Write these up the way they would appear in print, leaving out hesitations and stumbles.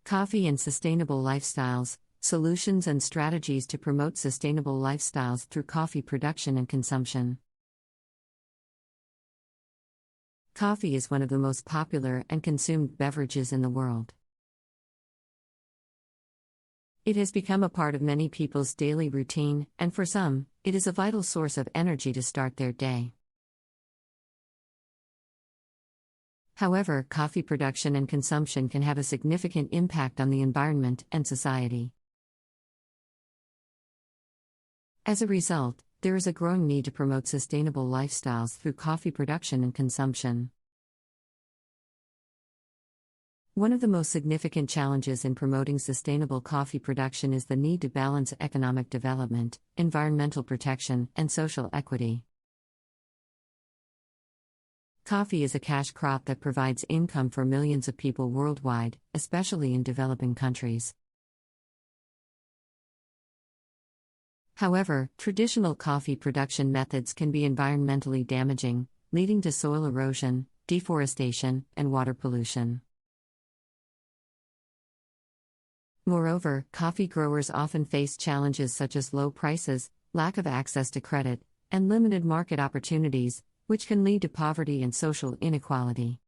Coffee and sustainable lifestyles, solutions and strategies to promote sustainable lifestyles through coffee production and consumption. Coffee is one of the most popular and consumed beverages in the world. It has become a part of many people's daily routine, and for some, it is a vital source of energy to start their day. However, coffee production and consumption can have a significant impact on the environment and society. As a result, there is a growing need to promote sustainable lifestyles through coffee production and consumption. One of the most significant challenges in promoting sustainable coffee production is the need to balance economic development, environmental protection, and social equity. Coffee is a cash crop that provides income for millions of people worldwide, especially in developing countries. However, traditional coffee production methods can be environmentally damaging, leading to soil erosion, deforestation, and water pollution. Moreover, coffee growers often face challenges such as low prices, lack of access to credit, and limited market opportunities, which can lead to poverty and social inequality.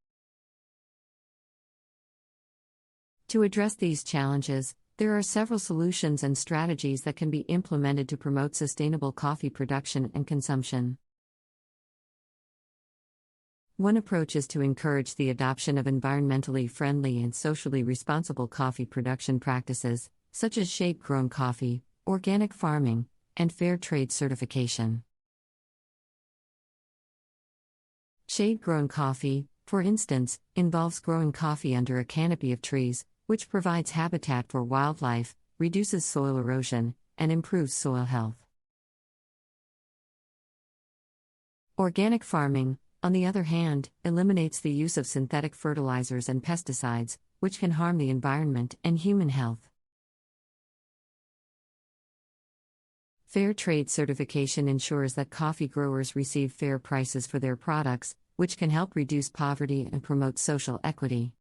To address these challenges, there are several solutions and strategies that can be implemented to promote sustainable coffee production and consumption. One approach is to encourage the adoption of environmentally friendly and socially responsible coffee production practices, such as shade-grown coffee, organic farming, and fair trade certification. Shade-grown coffee, for instance, involves growing coffee under a canopy of trees, which provides habitat for wildlife, reduces soil erosion, and improves soil health. Organic farming, on the other hand, eliminates the use of synthetic fertilizers and pesticides, which can harm the environment and human health. Fair trade certification ensures that coffee growers receive fair prices for their products, which can help reduce poverty and promote social equity.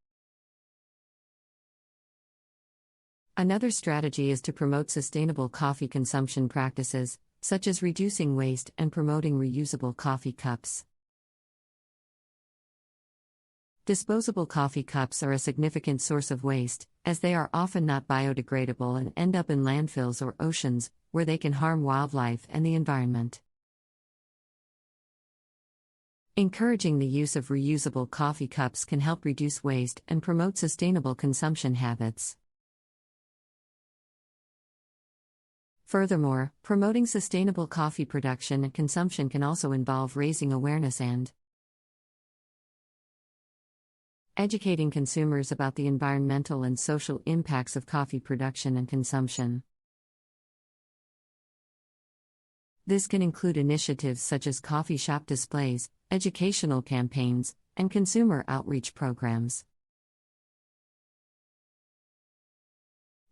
Another strategy is to promote sustainable coffee consumption practices, such as reducing waste and promoting reusable coffee cups. Disposable coffee cups are a significant source of waste, as they are often not biodegradable and end up in landfills or oceans, where they can harm wildlife and the environment. Encouraging the use of reusable coffee cups can help reduce waste and promote sustainable consumption habits. Furthermore, promoting sustainable coffee production and consumption can also involve raising awareness and educating consumers about the environmental and social impacts of coffee production and consumption. This can include initiatives such as coffee shop displays, educational campaigns, and consumer outreach programs.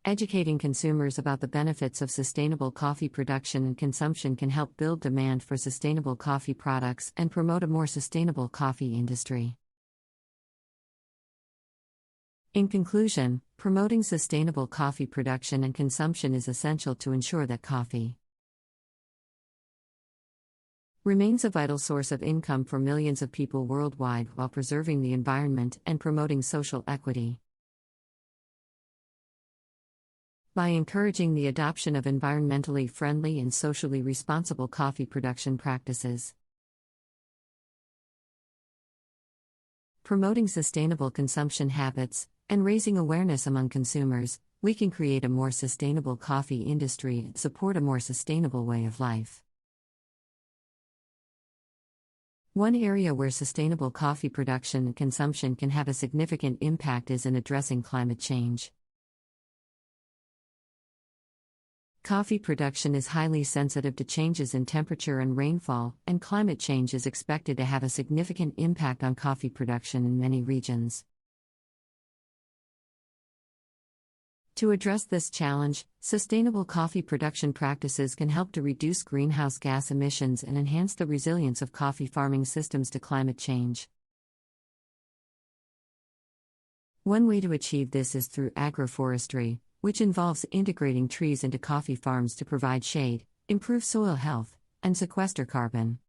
Educating consumers about the benefits of sustainable coffee production and consumption can help build demand for sustainable coffee products and promote a more sustainable coffee industry. In conclusion, promoting sustainable coffee production and consumption is essential to ensure that coffee remains a vital source of income for millions of people worldwide while preserving the environment and promoting social equity. By encouraging the adoption of environmentally friendly and socially responsible coffee production practices, promoting sustainable consumption habits, and raising awareness among consumers, we can create a more sustainable coffee industry and support a more sustainable way of life. One area where sustainable coffee production and consumption can have a significant impact is in addressing climate change. Coffee production is highly sensitive to changes in temperature and rainfall, and climate change is expected to have a significant impact on coffee production in many regions. To address this challenge, sustainable coffee production practices can help to reduce greenhouse gas emissions and enhance the resilience of coffee farming systems to climate change. One way to achieve this is through agroforestry, which involves integrating trees into coffee farms to provide shade, improve soil health, and sequester carbon.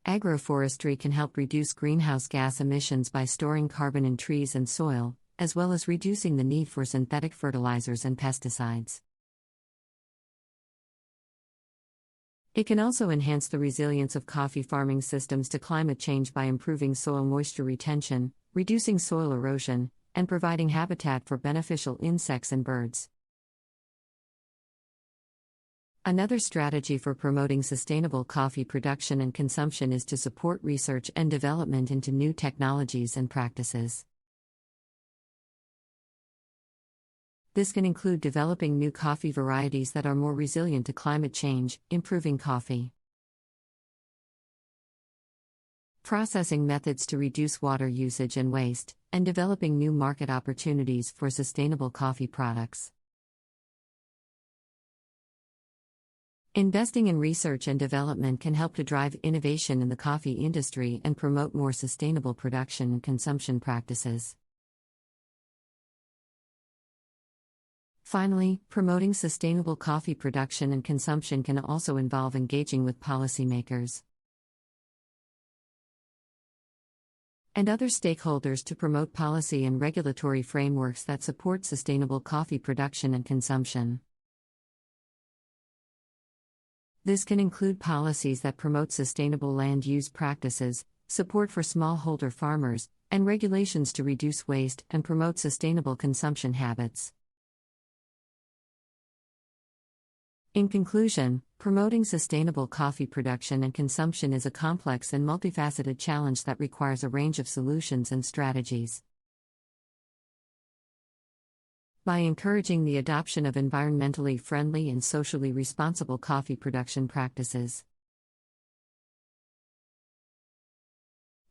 Agroforestry can help reduce greenhouse gas emissions by storing carbon in trees and soil, as well as reducing the need for synthetic fertilizers and pesticides. It can also enhance the resilience of coffee farming systems to climate change by improving soil moisture retention, reducing soil erosion, and providing habitat for beneficial insects and birds. Another strategy for promoting sustainable coffee production and consumption is to support research and development into new technologies and practices. This can include developing new coffee varieties that are more resilient to climate change, improving coffee processing methods to reduce water usage and waste, and developing new market opportunities for sustainable coffee products. Investing in research and development can help to drive innovation in the coffee industry and promote more sustainable production and consumption practices. Finally, promoting sustainable coffee production and consumption can also involve engaging with policymakers and other stakeholders to promote policy and regulatory frameworks that support sustainable coffee production and consumption. This can include policies that promote sustainable land use practices, support for smallholder farmers, and regulations to reduce waste and promote sustainable consumption habits. In conclusion, promoting sustainable coffee production and consumption is a complex and multifaceted challenge that requires a range of solutions and strategies. By encouraging the adoption of environmentally friendly and socially responsible coffee production practices,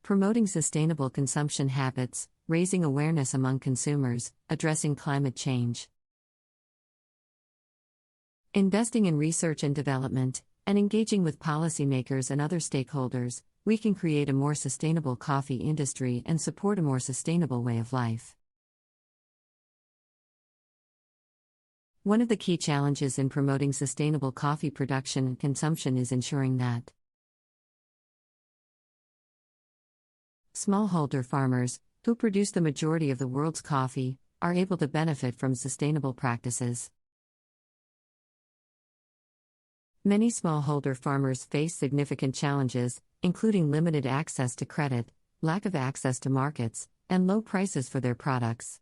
promoting sustainable consumption habits, raising awareness among consumers, addressing climate change, investing in research and development, and engaging with policymakers and other stakeholders, we can create a more sustainable coffee industry and support a more sustainable way of life. One of the key challenges in promoting sustainable coffee production and consumption is ensuring that smallholder farmers, who produce the majority of the world's coffee, are able to benefit from sustainable practices. Many smallholder farmers face significant challenges, including limited access to credit, lack of access to markets, and low prices for their products.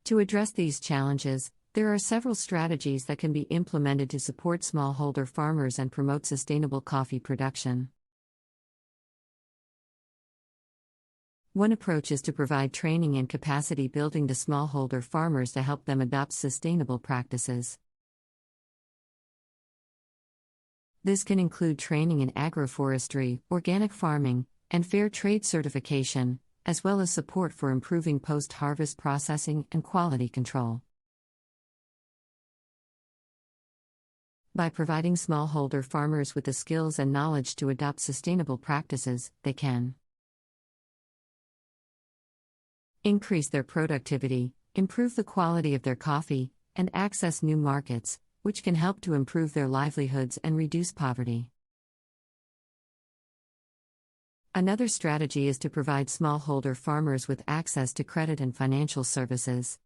To address these challenges, there are several strategies that can be implemented to support smallholder farmers and promote sustainable coffee production. One approach is to provide training and capacity building to smallholder farmers to help them adopt sustainable practices. This can include training in agroforestry, organic farming, and fair trade certification, as well as support for improving post-harvest processing and quality control. By providing smallholder farmers with the skills and knowledge to adopt sustainable practices, they can increase their productivity, improve the quality of their coffee, and access new markets, which can help to improve their livelihoods and reduce poverty. Another strategy is to provide smallholder farmers with access to credit and financial services.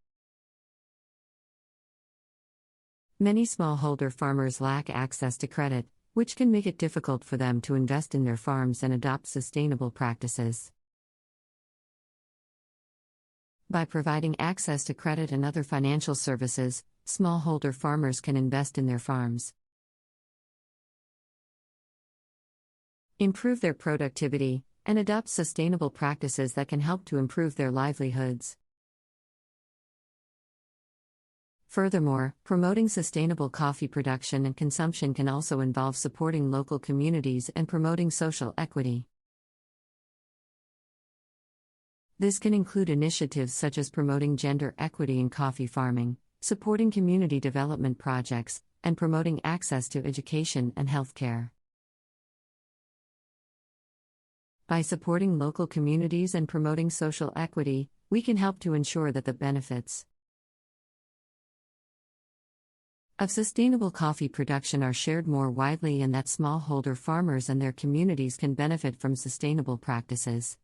Many smallholder farmers lack access to credit, which can make it difficult for them to invest in their farms and adopt sustainable practices. By providing access to credit and other financial services, smallholder farmers can invest in their farms, improve their productivity, and adopt sustainable practices that can help to improve their livelihoods. Furthermore, promoting sustainable coffee production and consumption can also involve supporting local communities and promoting social equity. This can include initiatives such as promoting gender equity in coffee farming, supporting community development projects, and promoting access to education and healthcare. By supporting local communities and promoting social equity, we can help to ensure that the benefits of sustainable coffee production are shared more widely and that smallholder farmers and their communities can benefit from sustainable practices.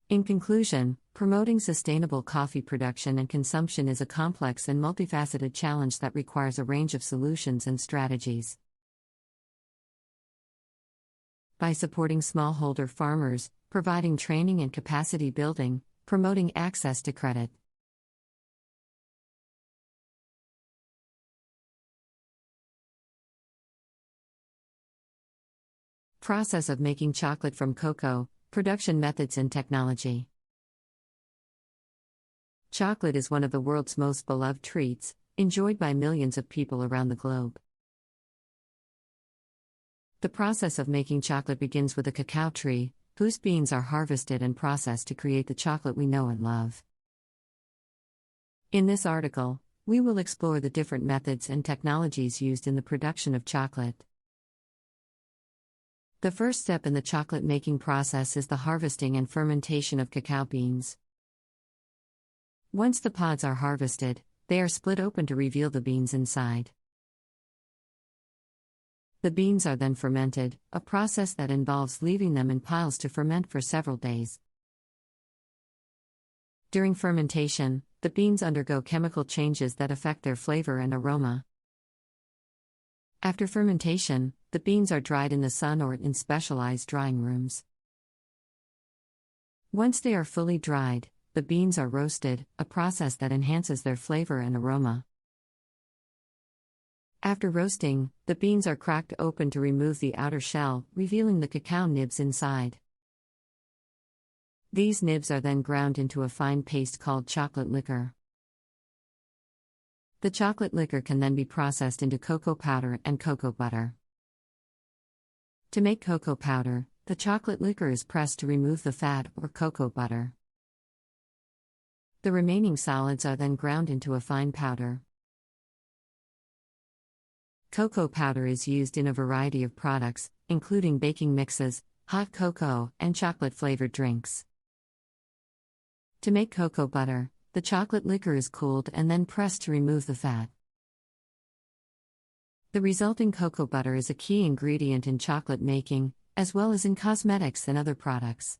In conclusion, promoting sustainable coffee production and consumption is a complex and multifaceted challenge that requires a range of solutions and strategies. By supporting smallholder farmers, providing training and capacity building, promoting access to credit, process of making chocolate from cocoa, production methods and technology. Chocolate is one of the world's most beloved treats, enjoyed by millions of people around the globe. The process of making chocolate begins with a cacao tree, whose beans are harvested and processed to create the chocolate we know and love. In this article, we will explore the different methods and technologies used in the production of chocolate. The first step in the chocolate making process is the harvesting and fermentation of cacao beans. Once the pods are harvested, they are split open to reveal the beans inside. The beans are then fermented, a process that involves leaving them in piles to ferment for several days. During fermentation, the beans undergo chemical changes that affect their flavor and aroma. After fermentation, the beans are dried in the sun or in specialized drying rooms. Once they are fully dried, the beans are roasted, a process that enhances their flavor and aroma. After roasting, the beans are cracked open to remove the outer shell, revealing the cacao nibs inside. These nibs are then ground into a fine paste called chocolate liquor. The chocolate liquor can then be processed into cocoa powder and cocoa butter. To make cocoa powder, the chocolate liquor is pressed to remove the fat or cocoa butter. The remaining solids are then ground into a fine powder. Cocoa powder is used in a variety of products, including baking mixes, hot cocoa, and chocolate-flavored drinks. To make cocoa butter, the chocolate liquor is cooled and then pressed to remove the fat. The resulting cocoa butter is a key ingredient in chocolate making, as well as in cosmetics and other products.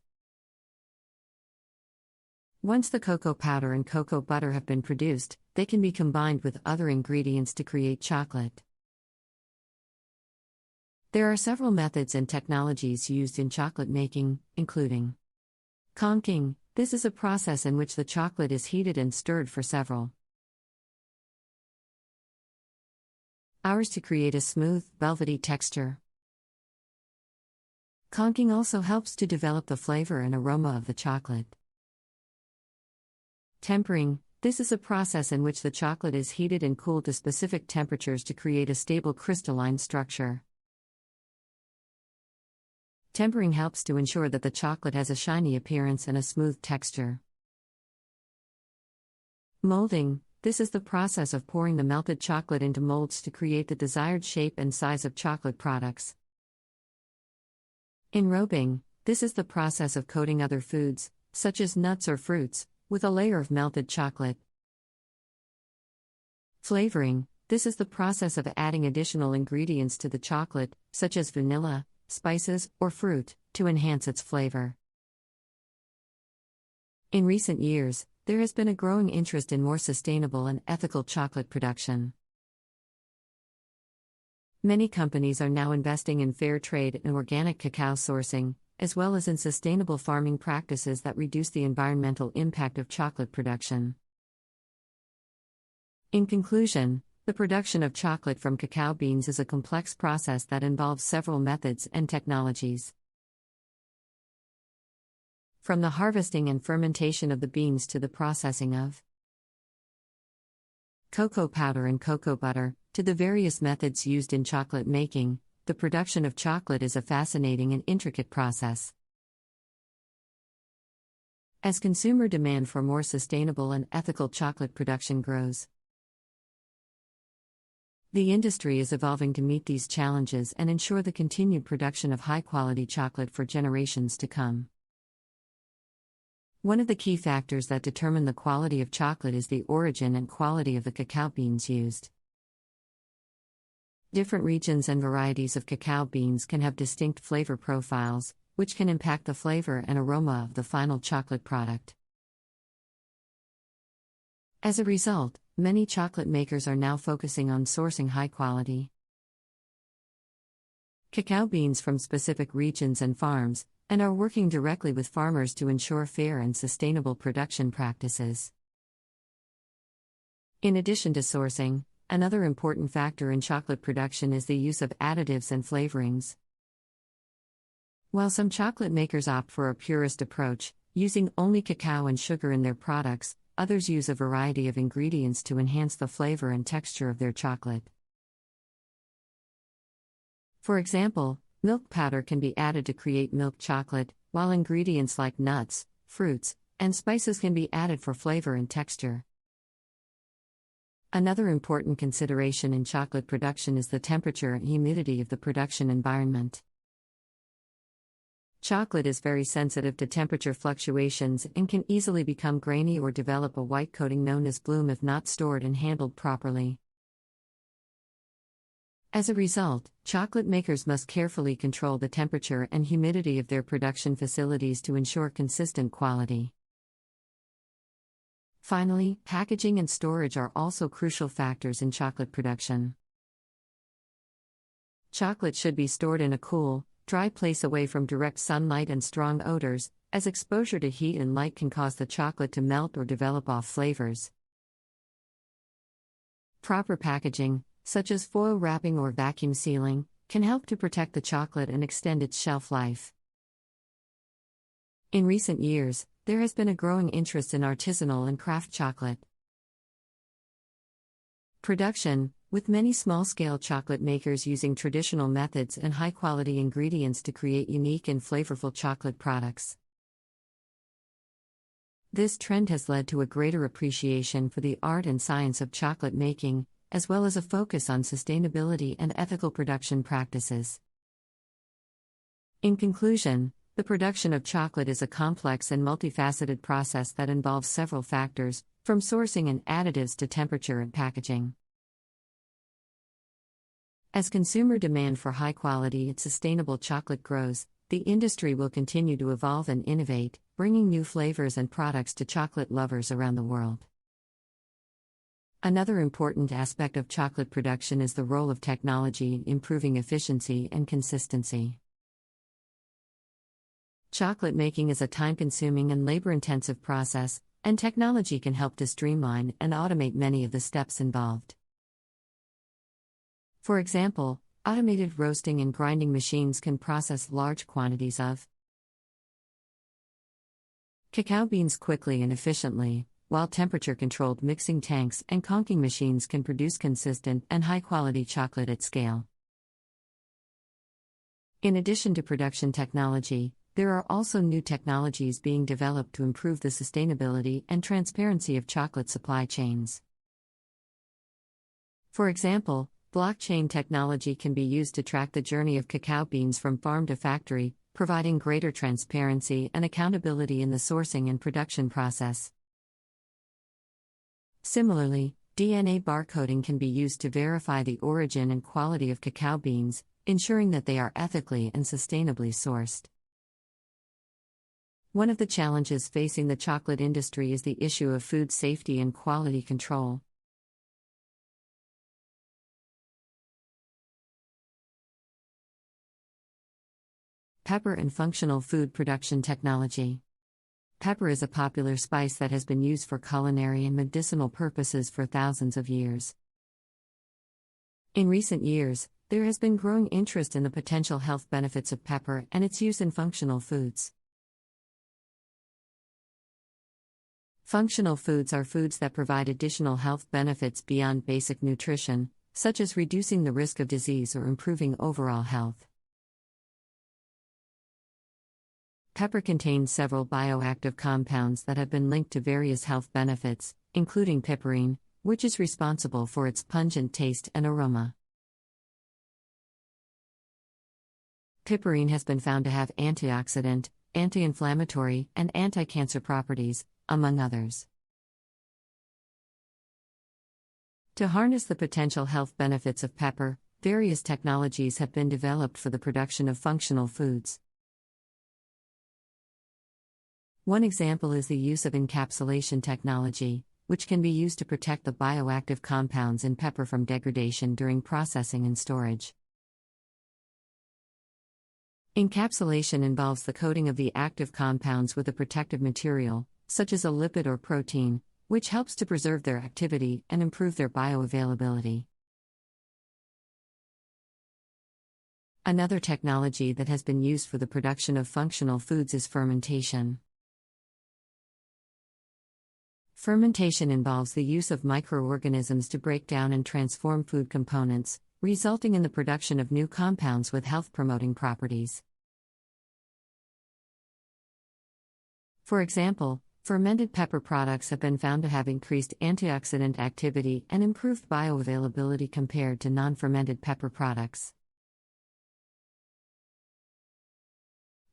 Once the cocoa powder and cocoa butter have been produced, they can be combined with other ingredients to create chocolate. There are several methods and technologies used in chocolate making, including conching. This is a process in which the chocolate is heated and stirred for several hours to create a smooth, velvety texture. Conching also helps to develop the flavor and aroma of the chocolate. Tempering. This is a process in which the chocolate is heated and cooled to specific temperatures to create a stable crystalline structure. Tempering helps to ensure that the chocolate has a shiny appearance and a smooth texture. Molding. This is the process of pouring the melted chocolate into molds to create the desired shape and size of chocolate products. Enrobing. This is the process of coating other foods, such as nuts or fruits, with a layer of melted chocolate. Flavoring. This is the process of adding additional ingredients to the chocolate, such as vanilla, spices, or fruit, to enhance its flavor. In recent years, there has been a growing interest in more sustainable and ethical chocolate production. Many companies are now investing in fair trade and organic cacao sourcing, as well as in sustainable farming practices that reduce the environmental impact of chocolate production. In conclusion, the production of chocolate from cacao beans is a complex process that involves several methods and technologies. From the harvesting and fermentation of the beans to the processing of cocoa powder and cocoa butter, to the various methods used in chocolate making, the production of chocolate is a fascinating and intricate process. As consumer demand for more sustainable and ethical chocolate production grows, The industry is evolving to meet these challenges and ensure the continued production of high-quality chocolate for generations to come. One of the key factors that determine the quality of chocolate is the origin and quality of the cacao beans used. Different regions and varieties of cacao beans can have distinct flavor profiles, which can impact the flavor and aroma of the final chocolate product. As a result, many chocolate makers are now focusing on sourcing high-quality cacao beans from specific regions and farms, and are working directly with farmers to ensure fair and sustainable production practices. In addition to sourcing, another important factor in chocolate production is the use of additives and flavorings. While some chocolate makers opt for a purist approach, using only cacao and sugar in their products, others use a variety of ingredients to enhance the flavor and texture of their chocolate. For example, milk powder can be added to create milk chocolate, while ingredients like nuts, fruits, and spices can be added for flavor and texture. Another important consideration in chocolate production is the temperature and humidity of the production environment. Chocolate is very sensitive to temperature fluctuations and can easily become grainy or develop a white coating known as bloom if not stored and handled properly. As a result, chocolate makers must carefully control the temperature and humidity of their production facilities to ensure consistent quality. Finally, packaging and storage are also crucial factors in chocolate production. Chocolate should be stored in a cool, dry place away from direct sunlight and strong odors, as exposure to heat and light can cause the chocolate to melt or develop off flavors. Proper packaging, such as foil wrapping or vacuum sealing, can help to protect the chocolate and extend its shelf life. In recent years, there has been a growing interest in artisanal and craft chocolate production, with many small-scale chocolate makers using traditional methods and high-quality ingredients to create unique and flavorful chocolate products. This trend has led to a greater appreciation for the art and science of chocolate making, as well as a focus on sustainability and ethical production practices. In conclusion, the production of chocolate is a complex and multifaceted process that involves several factors, from sourcing and additives to temperature and packaging. As consumer demand for high-quality and sustainable chocolate grows, the industry will continue to evolve and innovate, bringing new flavors and products to chocolate lovers around the world. Another important aspect of chocolate production is the role of technology in improving efficiency and consistency. Chocolate making is a time-consuming and labor-intensive process, and technology can help to streamline and automate many of the steps involved. For example, automated roasting and grinding machines can process large quantities of cacao beans quickly and efficiently, while temperature-controlled mixing tanks and conking machines can produce consistent and high-quality chocolate at scale. In addition to production technology, there are also new technologies being developed to improve the sustainability and transparency of chocolate supply chains. For example, blockchain technology can be used to track the journey of cacao beans from farm to factory, providing greater transparency and accountability in the sourcing and production process. Similarly, DNA barcoding can be used to verify the origin and quality of cacao beans, ensuring that they are ethically and sustainably sourced. One of the challenges facing the chocolate industry is the issue of food safety and quality control. Pepper and functional food production technology. Pepper is a popular spice that has been used for culinary and medicinal purposes for thousands of years. In recent years, there has been growing interest in the potential health benefits of pepper and its use in functional foods. Functional foods are foods that provide additional health benefits beyond basic nutrition, such as reducing the risk of disease or improving overall health. Pepper contains several bioactive compounds that have been linked to various health benefits, including piperine, which is responsible for its pungent taste and aroma. Piperine has been found to have antioxidant, anti-inflammatory, and anti-cancer properties, among others. To harness the potential health benefits of pepper, various technologies have been developed for the production of functional foods. One example is the use of encapsulation technology, which can be used to protect the bioactive compounds in pepper from degradation during processing and storage. Encapsulation involves the coating of the active compounds with a protective material, such as a lipid or protein, which helps to preserve their activity and improve their bioavailability. Another technology that has been used for the production of functional foods is fermentation. Fermentation involves the use of microorganisms to break down and transform food components, resulting in the production of new compounds with health-promoting properties. For example, fermented pepper products have been found to have increased antioxidant activity and improved bioavailability compared to non-fermented pepper products.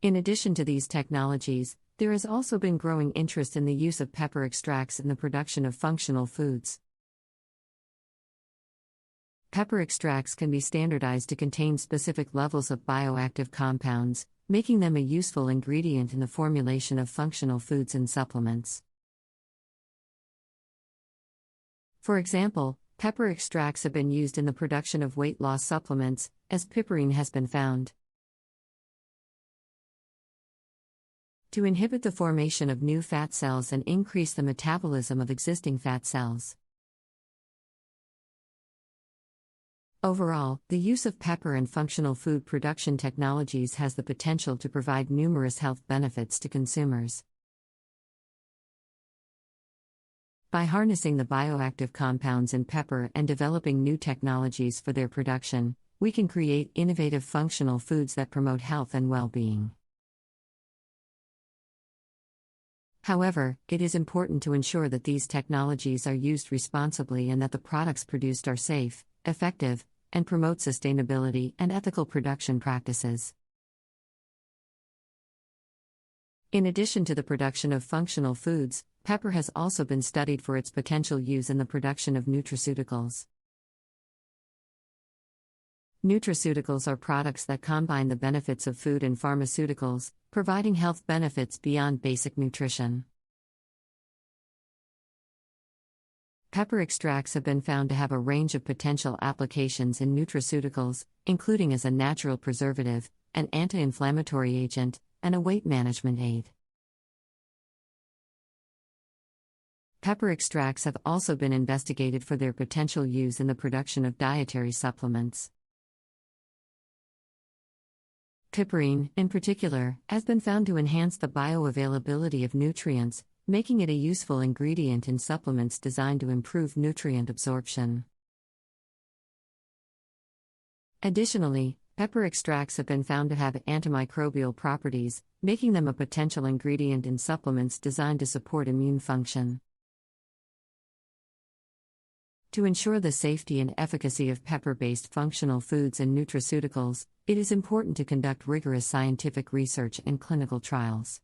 In addition to these technologies, there has also been growing interest in the use of pepper extracts in the production of functional foods. Pepper extracts can be standardized to contain specific levels of bioactive compounds, making them a useful ingredient in the formulation of functional foods and supplements. For example, pepper extracts have been used in the production of weight loss supplements, as piperine has been found to inhibit the formation of new fat cells and increase the metabolism of existing fat cells. Overall, the use of pepper in functional food production technologies has the potential to provide numerous health benefits to consumers. By harnessing the bioactive compounds in pepper and developing new technologies for their production, we can create innovative functional foods that promote health and well-being. However, it is important to ensure that these technologies are used responsibly and that the products produced are safe, effective, and promote sustainability and ethical production practices. In addition to the production of functional foods, pepper has also been studied for its potential use in the production of nutraceuticals. Nutraceuticals are products that combine the benefits of food and pharmaceuticals, providing health benefits beyond basic nutrition. Pepper extracts have been found to have a range of potential applications in nutraceuticals, including as a natural preservative, an anti-inflammatory agent, and a weight management aid. Pepper extracts have also been investigated for their potential use in the production of dietary supplements. Piperine, in particular, has been found to enhance the bioavailability of nutrients, making it a useful ingredient in supplements designed to improve nutrient absorption. Additionally, pepper extracts have been found to have antimicrobial properties, making them a potential ingredient in supplements designed to support immune function. To ensure the safety and efficacy of pepper-based functional foods and nutraceuticals, it is important to conduct rigorous scientific research and clinical trials.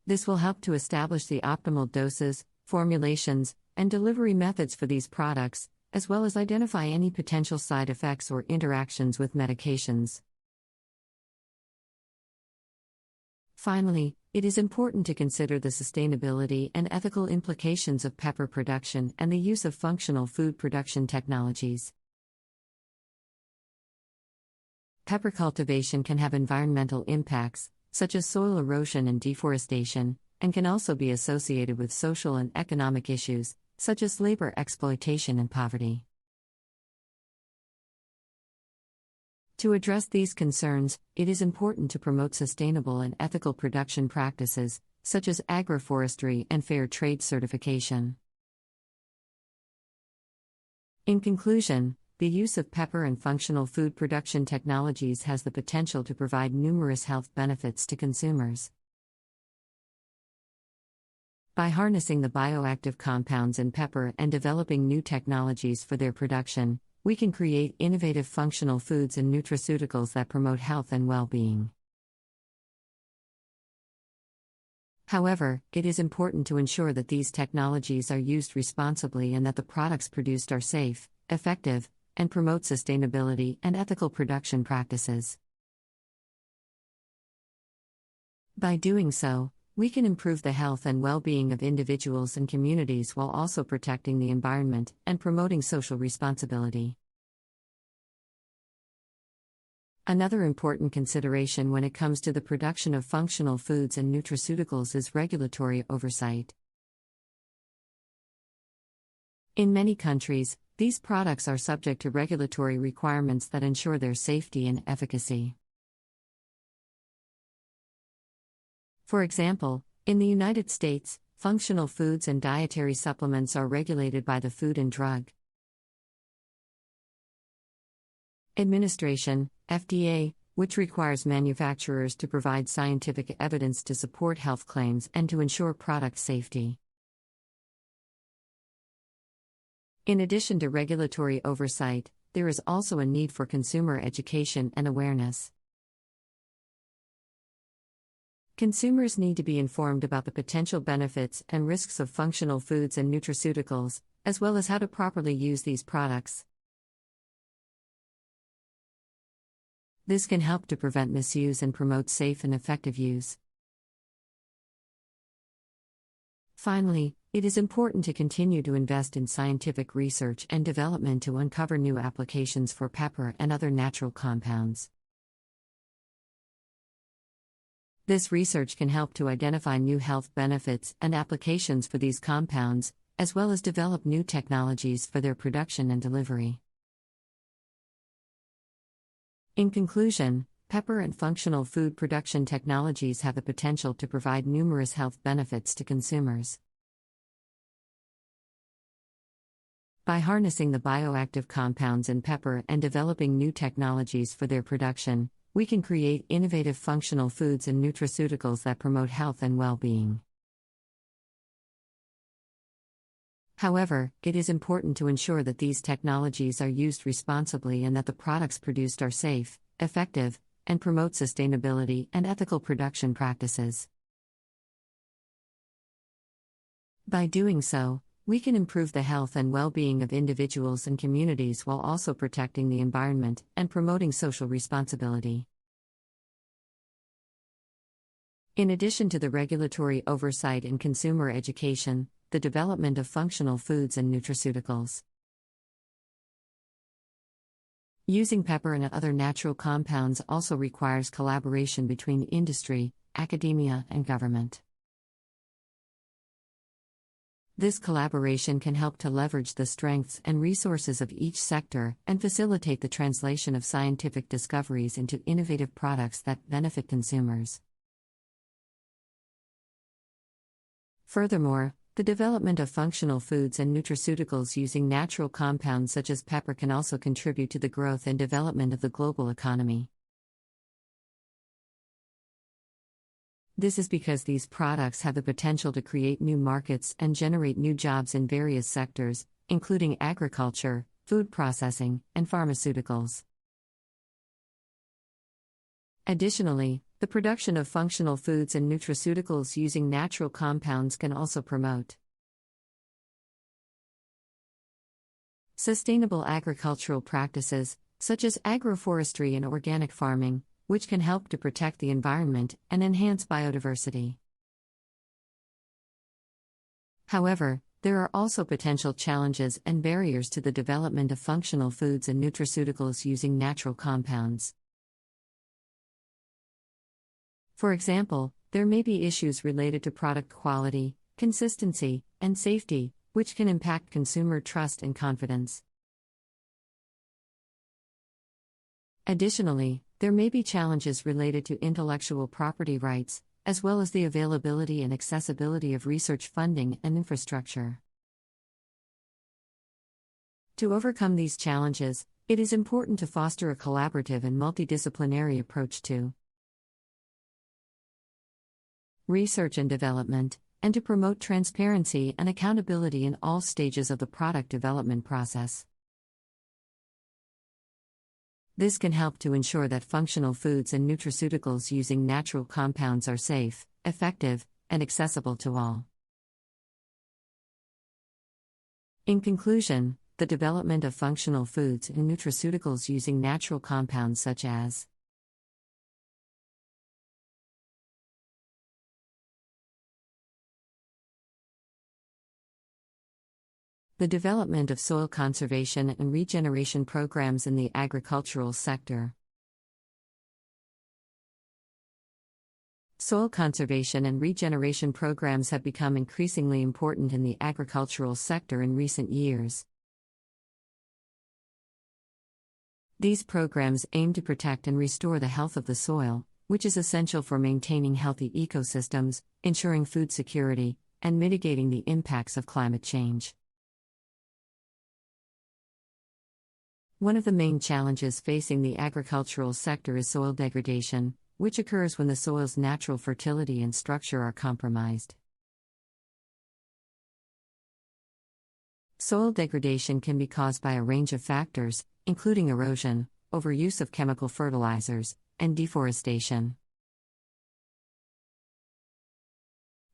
This will help to establish the optimal doses, formulations, and delivery methods for these products, as well as identify any potential side effects or interactions with medications. Finally, it is important to consider the sustainability and ethical implications of pepper production and the use of functional food production technologies. Pepper cultivation can have environmental impacts, such as soil erosion and deforestation, and can also be associated with social and economic issues, such as labor exploitation and poverty. To address these concerns, it is important to promote sustainable and ethical production practices, such as agroforestry and fair trade certification. In conclusion, the use of pepper and functional food production technologies has the potential to provide numerous health benefits to consumers. By harnessing the bioactive compounds in pepper and developing new technologies for their production, we can create innovative functional foods and nutraceuticals that promote health and well-being. However, it is important to ensure that these technologies are used responsibly and that the products produced are safe, effective, and promote sustainability and ethical production practices. By doing so, we can improve the health and well-being of individuals and communities while also protecting the environment and promoting social responsibility. Another important consideration when it comes to the production of functional foods and nutraceuticals is regulatory oversight. In many countries, these products are subject to regulatory requirements that ensure their safety and efficacy. For example, in the United States, functional foods and dietary supplements are regulated by the Food and Drug Administration, FDA, which requires manufacturers to provide scientific evidence to support health claims and to ensure product safety. In addition to regulatory oversight, there is also a need for consumer education and awareness. Consumers need to be informed about the potential benefits and risks of functional foods and nutraceuticals, as well as how to properly use these products. This can help to prevent misuse and promote safe and effective use. Finally, it is important to continue to invest in scientific research and development to uncover new applications for pepper and other natural compounds. This research can help to identify new health benefits and applications for these compounds, as well as develop new technologies for their production and delivery. In conclusion, pepper and functional food production technologies have the potential to provide numerous health benefits to consumers. By harnessing the bioactive compounds in pepper and developing new technologies for their production, we can create innovative functional foods and nutraceuticals that promote health and well-being. However, it is important to ensure that these technologies are used responsibly and that the products produced are safe, effective, and promote sustainability and ethical production practices. By doing so, we can improve the health and well-being of individuals and communities while also protecting the environment and promoting social responsibility. In addition to the regulatory oversight and consumer education, the development of functional foods and nutraceuticals. Using pepper and other natural compounds also requires collaboration between industry, academia, and government. This collaboration can help to leverage the strengths and resources of each sector and facilitate the translation of scientific discoveries into innovative products that benefit consumers. Furthermore, the development of functional foods and nutraceuticals using natural compounds such as pepper can also contribute to the growth and development of the global economy. This is because these products have the potential to create new markets and generate new jobs in various sectors, including agriculture, food processing, and pharmaceuticals. Additionally, the production of functional foods and nutraceuticals using natural compounds can also promote sustainable agricultural practices, such as agroforestry and organic farming, which can help to protect the environment and enhance biodiversity. However, there are also potential challenges and barriers to the development of functional foods and nutraceuticals using natural compounds. For example, there may be issues related to product quality, consistency, and safety, which can impact consumer trust and confidence. Additionally, there may be challenges related to intellectual property rights, as well as the availability and accessibility of research funding and infrastructure. To overcome these challenges, it is important to foster a collaborative and multidisciplinary approach to research and development. and to promote transparency and accountability in all stages of the product development process. This can help to ensure that functional foods and nutraceuticals using natural compounds are safe, effective, and accessible to all. In conclusion, the development of functional foods and nutraceuticals using natural compounds such as the development of soil conservation and regeneration programs in the agricultural sector. Soil conservation and regeneration programs have become increasingly important in the agricultural sector in recent years. These programs aim to protect and restore the health of the soil, which is essential for maintaining healthy ecosystems, ensuring food security, and mitigating the impacts of climate change. One of the main challenges facing the agricultural sector is soil degradation, which occurs when the soil's natural fertility and structure are compromised. Soil degradation can be caused by a range of factors, including erosion, overuse of chemical fertilizers, and deforestation.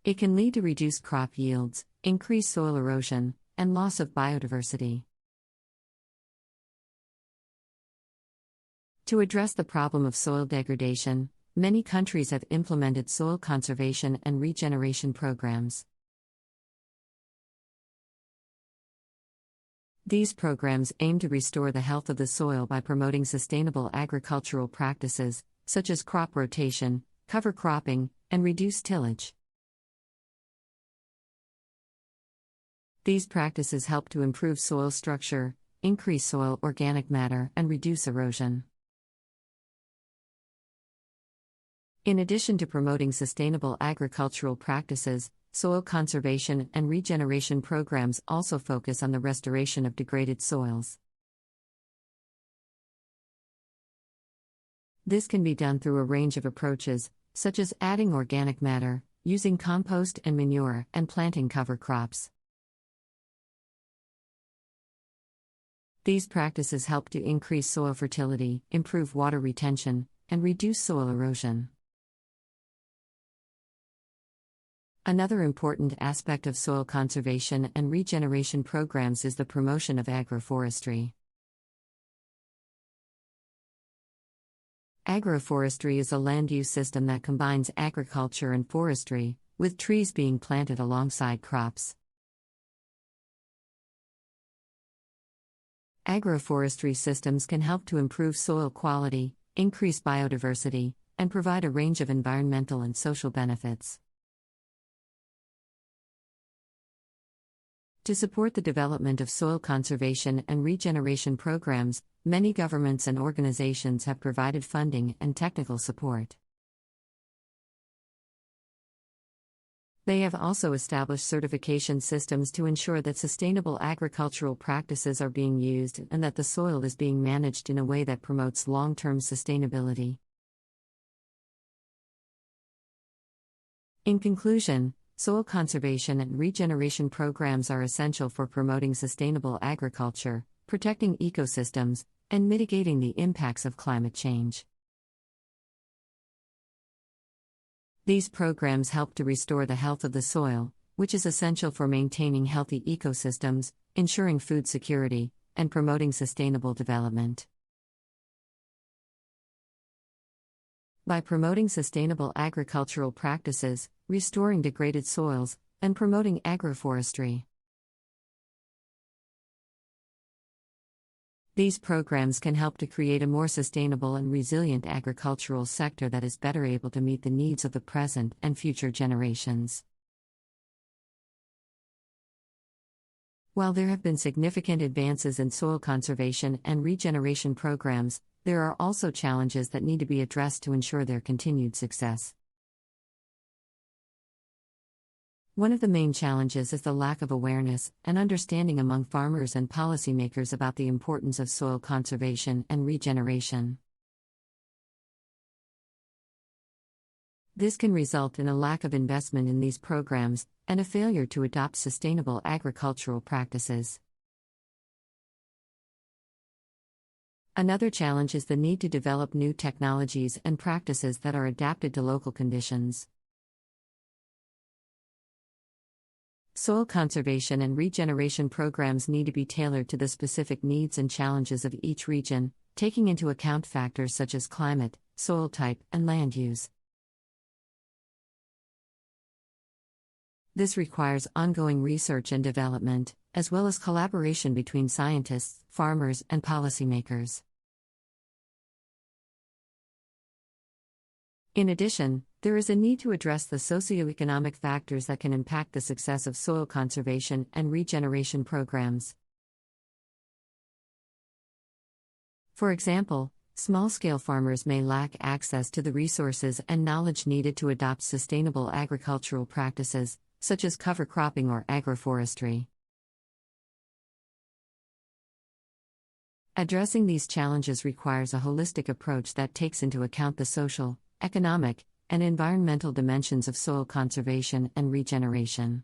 It can lead to reduced crop yields, increased soil erosion, and loss of biodiversity. To address the problem of soil degradation, many countries have implemented soil conservation and regeneration programs. These programs aim to restore the health of the soil by promoting sustainable agricultural practices, such as crop rotation, cover cropping, and reduced tillage. These practices help to improve soil structure, increase soil organic matter, and reduce erosion. In addition to promoting sustainable agricultural practices, soil conservation and regeneration programs also focus on the restoration of degraded soils. This can be done through a range of approaches, such as adding organic matter, using compost and manure, and planting cover crops. These practices help to increase soil fertility, improve water retention, and reduce soil erosion. Another important aspect of soil conservation and regeneration programs is the promotion of agroforestry. Agroforestry is a land use system that combines agriculture and forestry, with trees being planted alongside crops. Agroforestry systems can help to improve soil quality, increase biodiversity, and provide a range of environmental and social benefits. To support the development of soil conservation and regeneration programs, many governments and organizations have provided funding and technical support. They have also established certification systems to ensure that sustainable agricultural practices are being used and that the soil is being managed in a way that promotes long-term sustainability. In conclusion, soil conservation and regeneration programs are essential for promoting sustainable agriculture, protecting ecosystems, and mitigating the impacts of climate change. These programs help to restore the health of the soil, which is essential for maintaining healthy ecosystems, ensuring food security, and promoting sustainable development. By promoting sustainable agricultural practices, restoring degraded soils, and promoting agroforestry, these programs can help to create a more sustainable and resilient agricultural sector that is better able to meet the needs of the present and future generations. While there have been significant advances in soil conservation and regeneration programs, there are also challenges that need to be addressed to ensure their continued success. One of the main challenges is the lack of awareness and understanding among farmers and policymakers about the importance of soil conservation and regeneration. This can result in a lack of investment in these programs and a failure to adopt sustainable agricultural practices. Another challenge is the need to develop new technologies and practices that are adapted to local conditions. Soil conservation and regeneration programs need to be tailored to the specific needs and challenges of each region, taking into account factors such as climate, soil type, and land use. This requires ongoing research and development, as well as collaboration between scientists, farmers, and policymakers. In addition, there is a need to address the socioeconomic factors that can impact the success of soil conservation and regeneration programs. For example, small-scale farmers may lack access to the resources and knowledge needed to adopt sustainable agricultural practices, such as cover cropping or agroforestry. Addressing these challenges requires a holistic approach that takes into account the social, economic, and environmental dimensions of soil conservation and regeneration.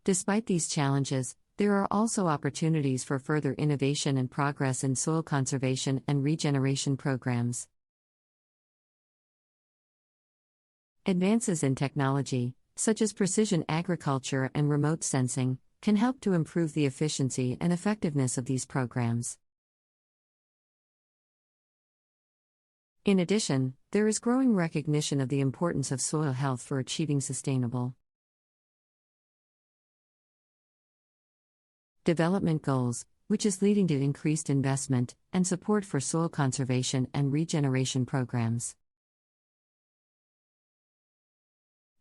Despite these challenges, there are also opportunities for further innovation and progress in soil conservation and regeneration programs. Advances in technology, such as precision agriculture and remote sensing, can help to improve the efficiency and effectiveness of these programs. In addition, there is growing recognition of the importance of soil health for achieving sustainable development goals, which is leading to increased investment and support for soil conservation and regeneration programs.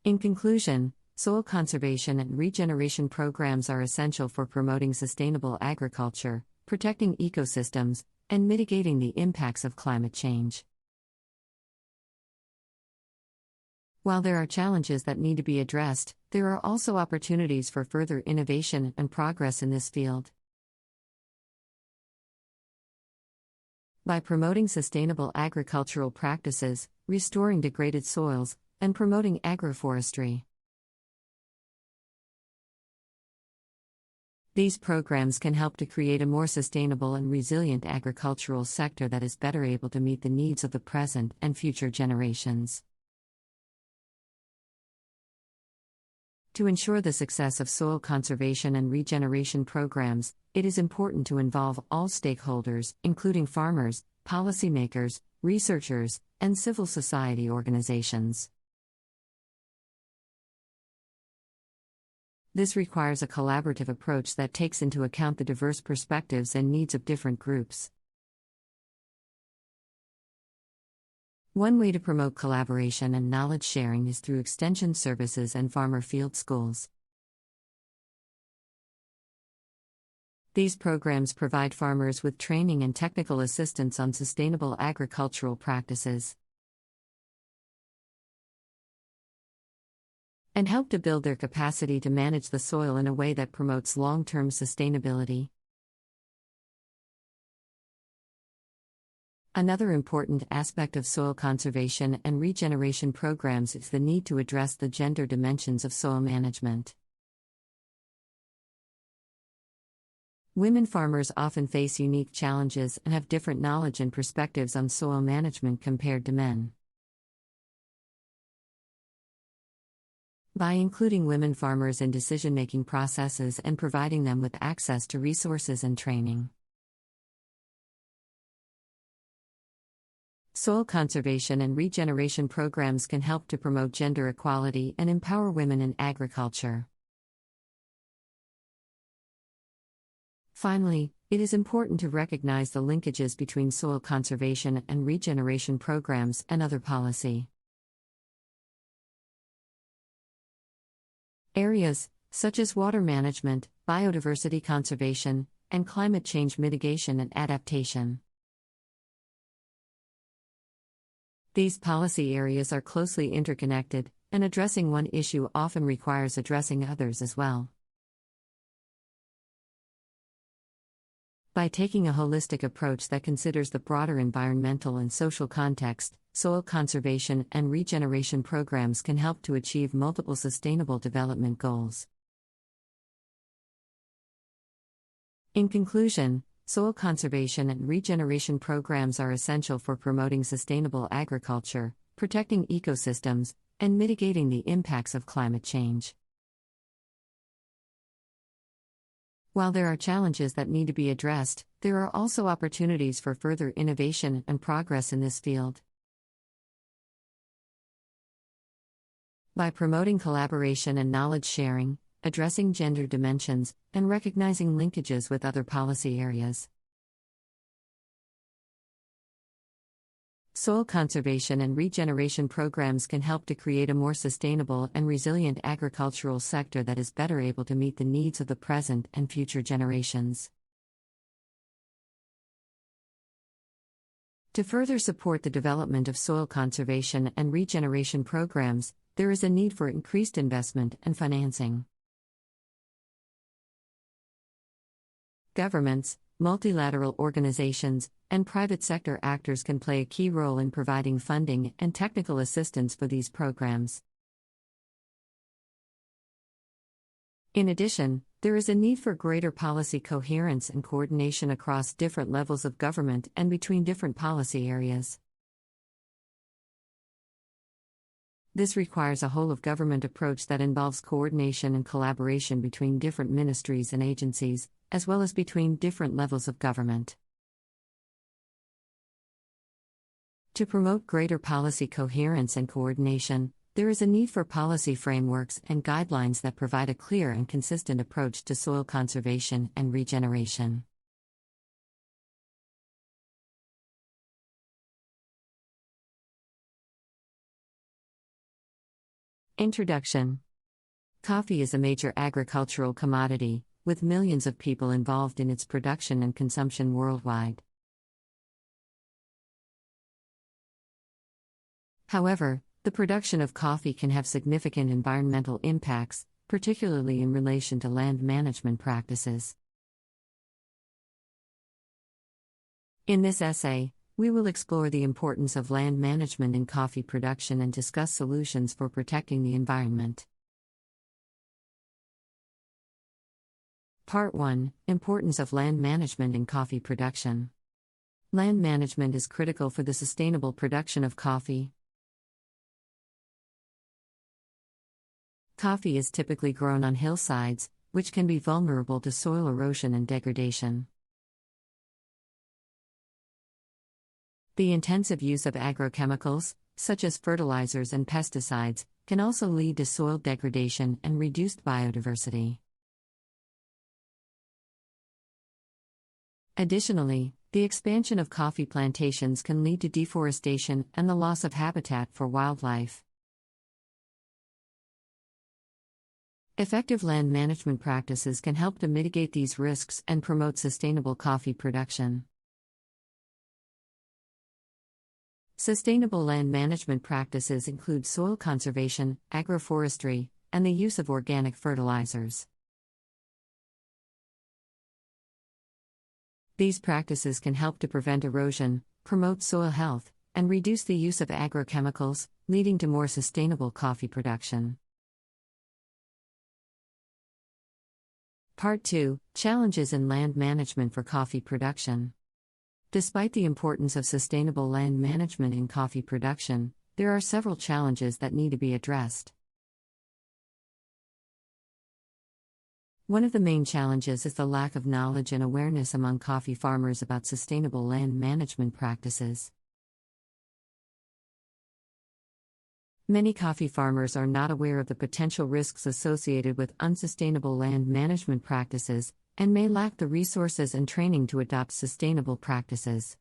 In conclusion, soil conservation and regeneration programs are essential for promoting sustainable agriculture, protecting ecosystems, and mitigating the impacts of climate change. While there are challenges that need to be addressed, there are also opportunities for further innovation and progress in this field. By promoting sustainable agricultural practices, restoring degraded soils, and promoting agroforestry, these programs can help to create a more sustainable and resilient agricultural sector that is better able to meet the needs of the present and future generations. To ensure the success of soil conservation and regeneration programs, it is important to involve all stakeholders, including farmers, policymakers, researchers, and civil society organizations. This requires a collaborative approach that takes into account the diverse perspectives and needs of different groups. One way to promote collaboration and knowledge sharing is through extension services and farmer field schools. These programs provide farmers with training and technical assistance on sustainable agricultural practices, and help to build their capacity to manage the soil in a way that promotes long-term sustainability. Another important aspect of soil conservation and regeneration programs is the need to address the gender dimensions of soil management. Women farmers often face unique challenges and have different knowledge and perspectives on soil management compared to men. By including women farmers in decision-making processes and providing them with access to resources and training, soil conservation and regeneration programs can help to promote gender equality and empower women in agriculture. Finally, it is important to recognize the linkages between soil conservation and regeneration programs and other policy areas, such as water management, biodiversity conservation, and climate change mitigation and adaptation. These policy areas are closely interconnected, and addressing one issue often requires addressing others as well. By taking a holistic approach that considers the broader environmental and social context, soil conservation and regeneration programs can help to achieve multiple sustainable development goals. In conclusion, soil conservation and regeneration programs are essential for promoting sustainable agriculture, protecting ecosystems, and mitigating the impacts of climate change. While there are challenges that need to be addressed, there are also opportunities for further innovation and progress in this field. By promoting collaboration and knowledge sharing, addressing gender dimensions, and recognizing linkages with other policy areas, soil conservation and regeneration programs can help to create a more sustainable and resilient agricultural sector that is better able to meet the needs of the present and future generations. To further support the development of soil conservation and regeneration programs, there is a need for increased investment and financing. Governments, multilateral organizations, and private sector actors can play a key role in providing funding and technical assistance for these programs. In addition, there is a need for greater policy coherence and coordination across different levels of government and between different policy areas. This requires a whole-of-government approach that involves coordination and collaboration between different ministries and agencies, as well as between different levels of government. To promote greater policy coherence and coordination, there is a need for policy frameworks and guidelines that provide a clear and consistent approach to soil conservation and regeneration. Introduction. Coffee is a major agricultural commodity, with millions of people involved in its production and consumption worldwide. However, the production of coffee can have significant environmental impacts, particularly in relation to land management practices. In this essay, we will explore the importance of land management in coffee production and discuss solutions for protecting the environment. Part 1: Importance of land management in coffee production. Land management is critical for the sustainable production of coffee. Coffee is typically grown on hillsides, which can be vulnerable to soil erosion and degradation. The intensive use of agrochemicals, such as fertilizers and pesticides, can also lead to soil degradation and reduced biodiversity. Additionally, the expansion of coffee plantations can lead to deforestation and the loss of habitat for wildlife. Effective land management practices can help to mitigate these risks and promote sustainable coffee production. Sustainable land management practices include soil conservation, agroforestry, and the use of organic fertilizers. These practices can help to prevent erosion, promote soil health, and reduce the use of agrochemicals, leading to more sustainable coffee production. Part 2: Challenges in land management for coffee production. Despite the importance of sustainable land management in coffee production, there are several challenges that need to be addressed. One of the main challenges is the lack of knowledge and awareness among coffee farmers about sustainable land management practices. Many coffee farmers are not aware of the potential risks associated with unsustainable land management practices, and may lack the resources and training to adopt sustainable practices.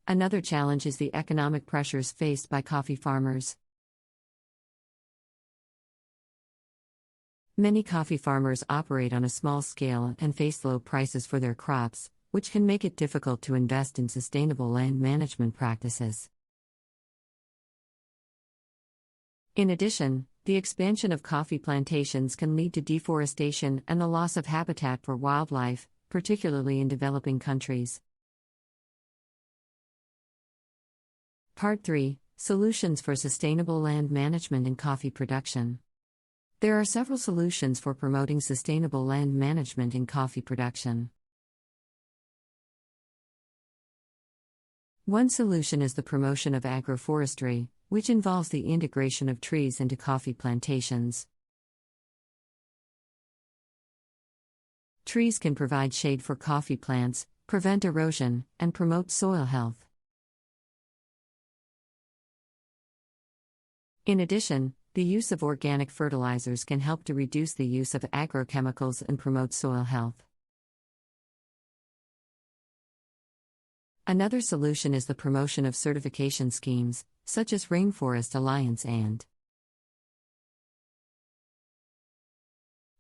Another challenge is the economic pressures faced by coffee farmers. Many coffee farmers operate on a small scale and face low prices for their crops, which can make it difficult to invest in sustainable land management practices. In addition, the expansion of coffee plantations can lead to deforestation and the loss of habitat for wildlife, particularly in developing countries. Part 3: Solutions for Sustainable Land Management in Coffee Production. There are several solutions for promoting sustainable land management in coffee production. One solution is the promotion of agroforestry, which involves the integration of trees into coffee plantations. Trees can provide shade for coffee plants, prevent erosion, and promote soil health. In addition, the use of organic fertilizers can help to reduce the use of agrochemicals and promote soil health. Another solution is the promotion of certification schemes, such as Rainforest Alliance and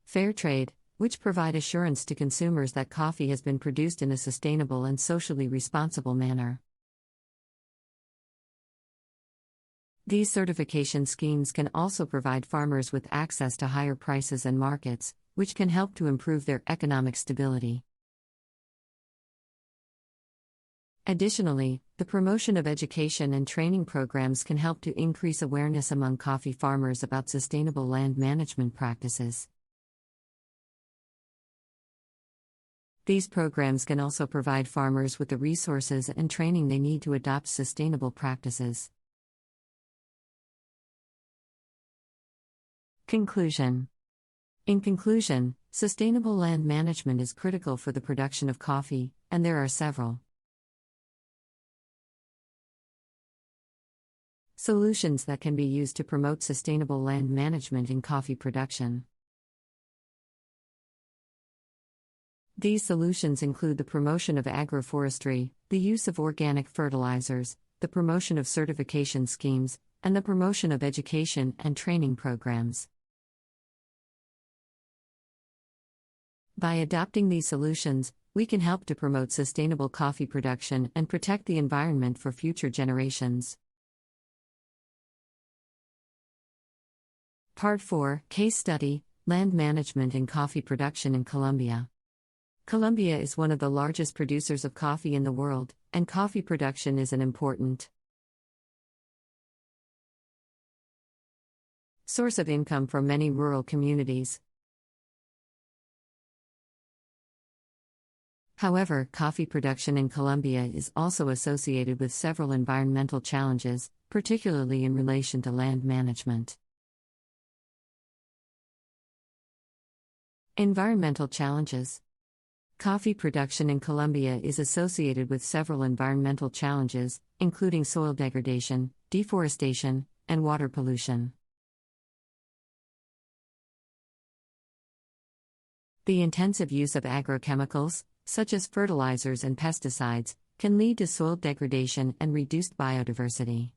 Fair Trade, which provide assurance to consumers that coffee has been produced in a sustainable and socially responsible manner. These certification schemes can also provide farmers with access to higher prices and markets, which can help to improve their economic stability. Additionally, the promotion of education and training programs can help to increase awareness among coffee farmers about sustainable land management practices. These programs can also provide farmers with the resources and training they need to adopt sustainable practices. Conclusion. In conclusion, sustainable land management is critical for the production of coffee, and there are several solutions that can be used to promote sustainable land management in coffee production. These solutions include the promotion of agroforestry, the use of organic fertilizers, the promotion of certification schemes, and the promotion of education and training programs. By adopting these solutions, we can help to promote sustainable coffee production and protect the environment for future generations. Part 4: Case Study: Land Management in Coffee Production in Colombia. Colombia is one of the largest producers of coffee in the world, and coffee production is an important source of income for many rural communities. However, coffee production in Colombia is also associated with several environmental challenges, particularly in relation to land management. Environmental challenges. Coffee production in Colombia is associated with several environmental challenges, including soil degradation, deforestation, and water pollution. The intensive use of agrochemicals, such as fertilizers and pesticides, can lead to soil degradation and reduced biodiversity.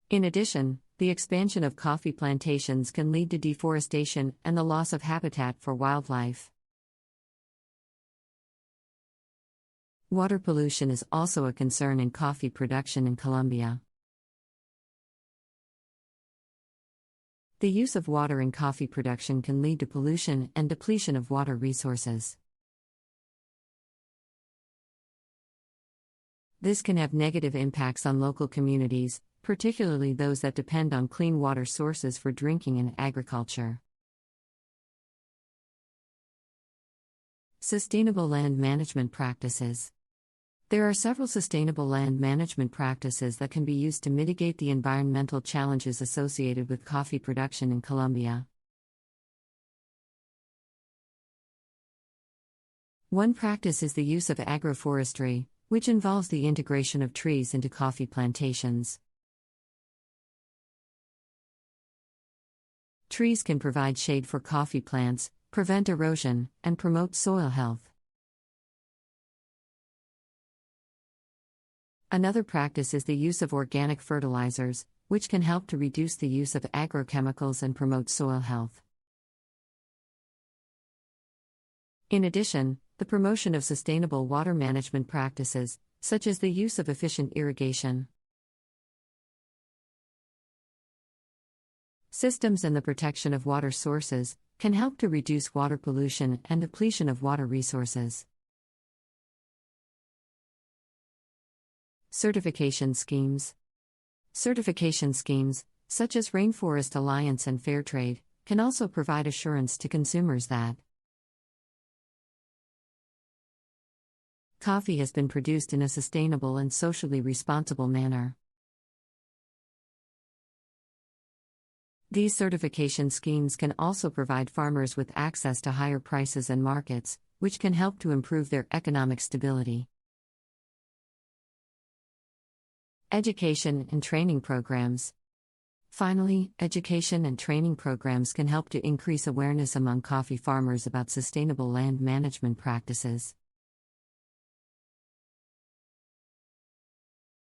In addition, the expansion of coffee plantations can lead to deforestation and the loss of habitat for wildlife. Water pollution is also a concern in coffee production in Colombia. The use of water in coffee production can lead to pollution and depletion of water resources. This can have negative impacts on local communities, particularly those that depend on clean water sources for drinking and agriculture. Sustainable land management practices. There are several sustainable land management practices that can be used to mitigate the environmental challenges associated with coffee production in Colombia. One practice is the use of agroforestry, which involves the integration of trees into coffee plantations. Trees can provide shade for coffee plants, prevent erosion, and promote soil health. Another practice is the use of organic fertilizers, which can help to reduce the use of agrochemicals and promote soil health. In addition, the promotion of sustainable water management practices, such as the use of efficient irrigation, systems and the protection of water sources can help to reduce water pollution and depletion of water resources. Certification schemes. Certification schemes, such as Rainforest Alliance and Fairtrade, can also provide assurance to consumers that coffee has been produced in a sustainable and socially responsible manner. These certification schemes can also provide farmers with access to higher prices and markets, which can help to improve their economic stability. Education and training programs. Finally, education and training programs can help to increase awareness among coffee farmers about sustainable land management practices.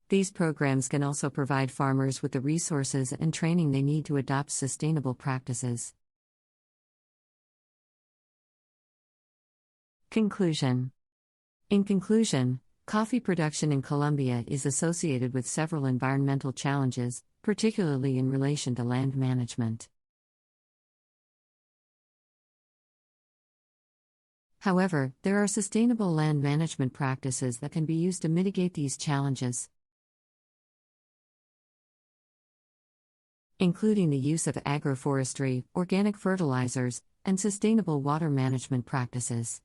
These programs can also provide farmers with the resources and training they need to adopt sustainable practices. Conclusion. In conclusion, coffee production in Colombia is associated with several environmental challenges, particularly in relation to land management. However, there are sustainable land management practices that can be used to mitigate these challenges, including the use of agroforestry, organic fertilizers, and sustainable water management practices.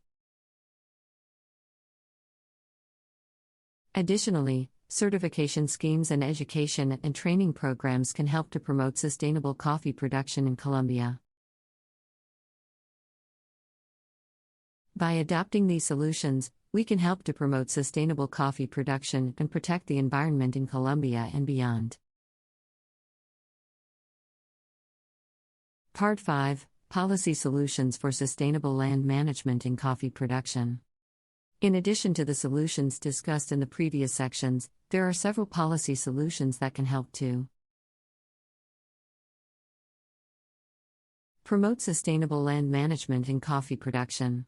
Additionally, certification schemes and education and training programs can help to promote sustainable coffee production in Colombia. By adopting these solutions, we can help to promote sustainable coffee production and protect the environment in Colombia and beyond. Part 5: Policy Solutions for Sustainable Land Management in Coffee Production. In addition to the solutions discussed in the previous sections, there are several policy solutions that can help to promote sustainable land management in coffee production.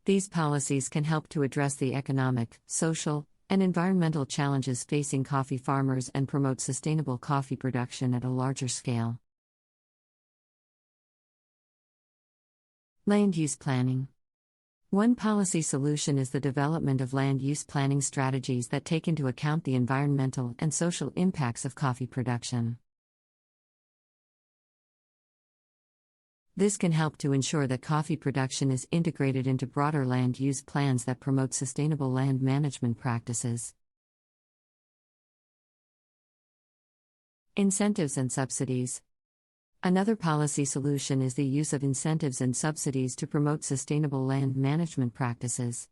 These policies can help to address the economic, social, and environmental challenges facing coffee farmers and promote sustainable coffee production at a larger scale. Land use planning. One policy solution is the development of land use planning strategies that take into account the environmental and social impacts of coffee production. This can help to ensure that coffee production is integrated into broader land use plans that promote sustainable land management practices. Incentives and subsidies. Another policy solution is the use of incentives and subsidies to promote sustainable land management practices.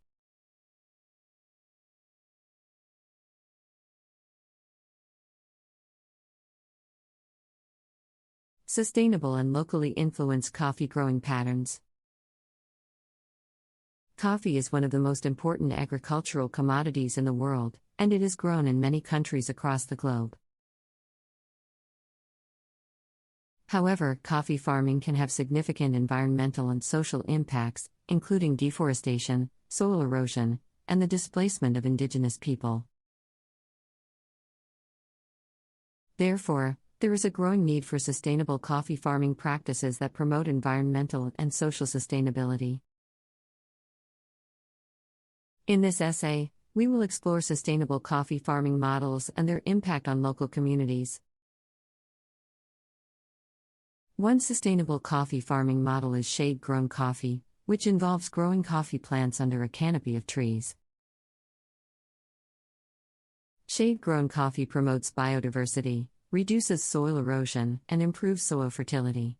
Sustainable and locally influenced coffee growing patterns. Coffee is one of the most important agricultural commodities in the world, and it is grown in many countries across the globe. However, coffee farming can have significant environmental and social impacts, including deforestation, soil erosion, and the displacement of indigenous people. Therefore, there is a growing need for sustainable coffee farming practices that promote environmental and social sustainability. In this essay, we will explore sustainable coffee farming models and their impact on local communities. One sustainable coffee farming model is shade-grown coffee, which involves growing coffee plants under a canopy of trees. Shade-grown coffee promotes biodiversity, reduces soil erosion, and improves soil fertility.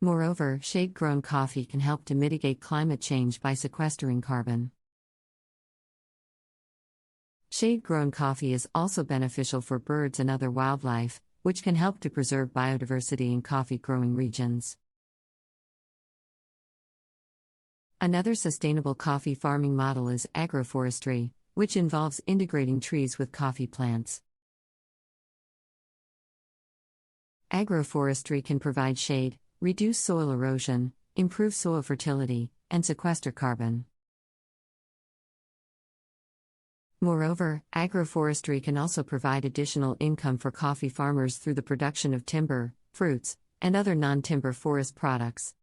Moreover, shade-grown coffee can help to mitigate climate change by sequestering carbon. Shade-grown coffee is also beneficial for birds and other wildlife, which can help to preserve biodiversity in coffee-growing regions. Another sustainable coffee farming model is agroforestry, which involves integrating trees with coffee plants. Agroforestry can provide shade, reduce soil erosion, improve soil fertility, and sequester carbon. Moreover, agroforestry can also provide additional income for coffee farmers through the production of timber, fruits, and other non-timber forest products.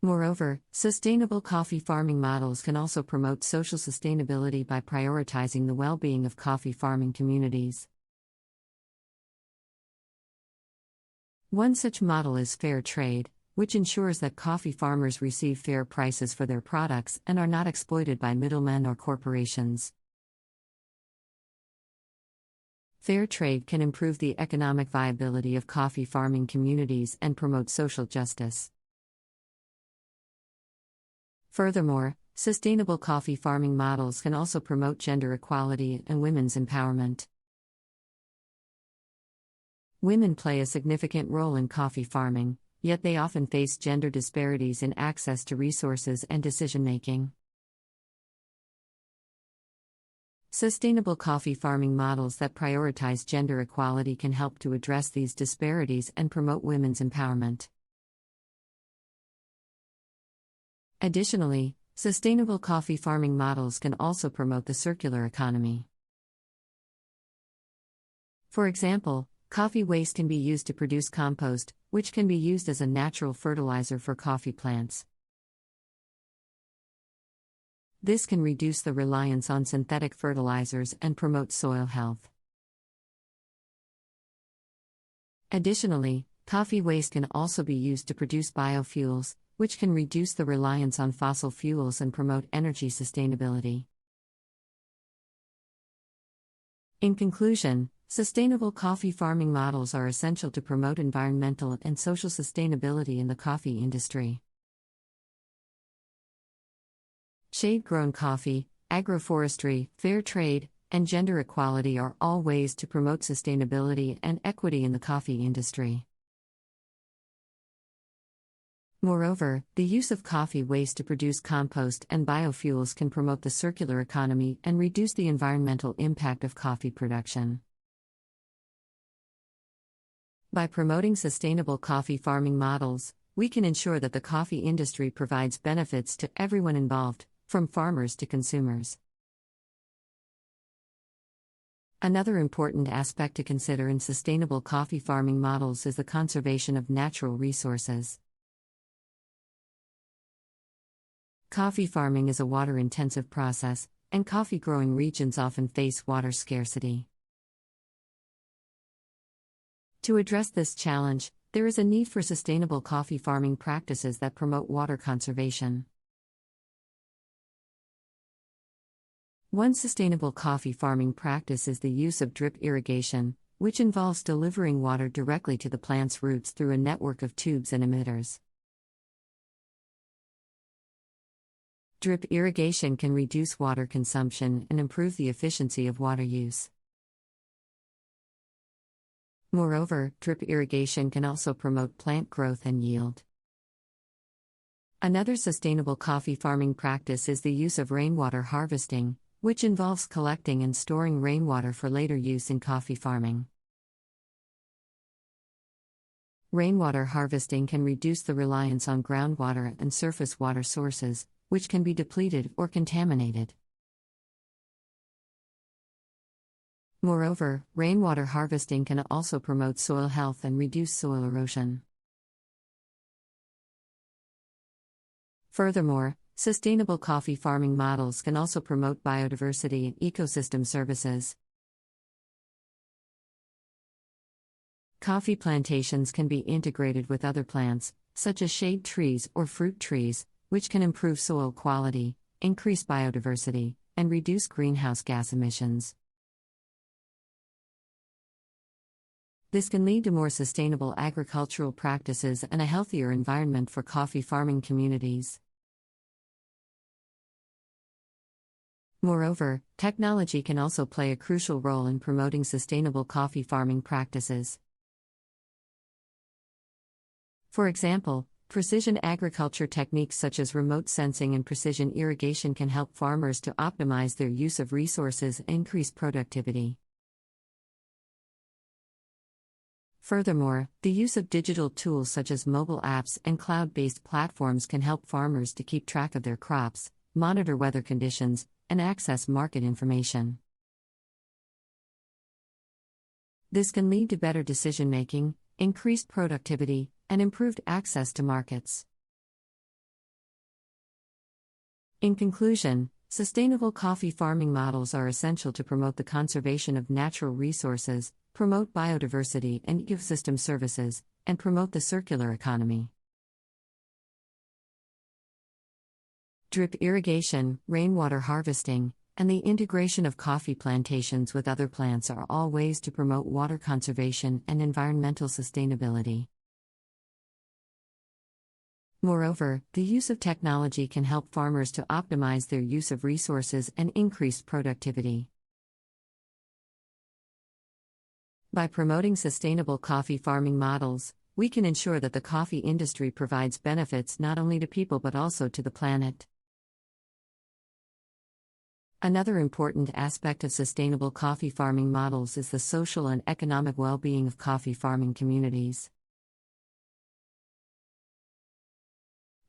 Moreover, sustainable coffee farming models can also promote social sustainability by prioritizing the well-being of coffee farming communities. One such model is fair trade, which ensures that coffee farmers receive fair prices for their products and are not exploited by middlemen or corporations. Fair trade can improve the economic viability of coffee farming communities and promote social justice. Furthermore, sustainable coffee farming models can also promote gender equality and women's empowerment. Women play a significant role in coffee farming, yet they often face gender disparities in access to resources and decision-making. Sustainable coffee farming models that prioritize gender equality can help to address these disparities and promote women's empowerment. Additionally, sustainable coffee farming models can also promote the circular economy. For example, coffee waste can be used to produce compost, which can be used as a natural fertilizer for coffee plants. This can reduce the reliance on synthetic fertilizers and promote soil health. Additionally, coffee waste can also be used to produce biofuels, which can reduce the reliance on fossil fuels and promote energy sustainability. In conclusion, sustainable coffee farming models are essential to promote environmental and social sustainability in the coffee industry. Shade-grown coffee, agroforestry, fair trade, and gender equality are all ways to promote sustainability and equity in the coffee industry. Moreover, the use of coffee waste to produce compost and biofuels can promote the circular economy and reduce the environmental impact of coffee production. By promoting sustainable coffee farming models, we can ensure that the coffee industry provides benefits to everyone involved, from farmers to consumers. Another important aspect to consider in sustainable coffee farming models is the conservation of natural resources. Coffee farming is a water-intensive process, and coffee-growing regions often face water scarcity. To address this challenge, there is a need for sustainable coffee farming practices that promote water conservation. One sustainable coffee farming practice is the use of drip irrigation, which involves delivering water directly to the plant's roots through a network of tubes and emitters. Drip irrigation can reduce water consumption and improve the efficiency of water use. Moreover, drip irrigation can also promote plant growth and yield. Another sustainable coffee farming practice is the use of rainwater harvesting, which involves collecting and storing rainwater for later use in coffee farming. Rainwater harvesting can reduce the reliance on groundwater and surface water sources, which can be depleted or contaminated. Moreover, rainwater harvesting can also promote soil health and reduce soil erosion. Furthermore, sustainable coffee farming models can also promote biodiversity and ecosystem services. Coffee plantations can be integrated with other plants, such as shade trees or fruit trees, which can improve soil quality, increase biodiversity, and reduce greenhouse gas emissions. This can lead to more sustainable agricultural practices and a healthier environment for coffee farming communities. Moreover, technology can also play a crucial role in promoting sustainable coffee farming practices. For example, precision agriculture techniques such as remote sensing and precision irrigation can help farmers to optimize their use of resources and increase productivity. Furthermore, the use of digital tools such as mobile apps and cloud-based platforms can help farmers to keep track of their crops, monitor weather conditions, and access market information. This can lead to better decision-making, increased productivity, and improved access to markets. In conclusion, sustainable coffee farming models are essential to promote the conservation of natural resources, promote biodiversity and ecosystem services, and promote the circular economy. Drip irrigation, rainwater harvesting, and the integration of coffee plantations with other plants are all ways to promote water conservation and environmental sustainability. Moreover, the use of technology can help farmers to optimize their use of resources and increase productivity. By promoting sustainable coffee farming models, we can ensure that the coffee industry provides benefits not only to people but also to the planet. Another important aspect of sustainable coffee farming models is the social and economic well-being of coffee farming communities.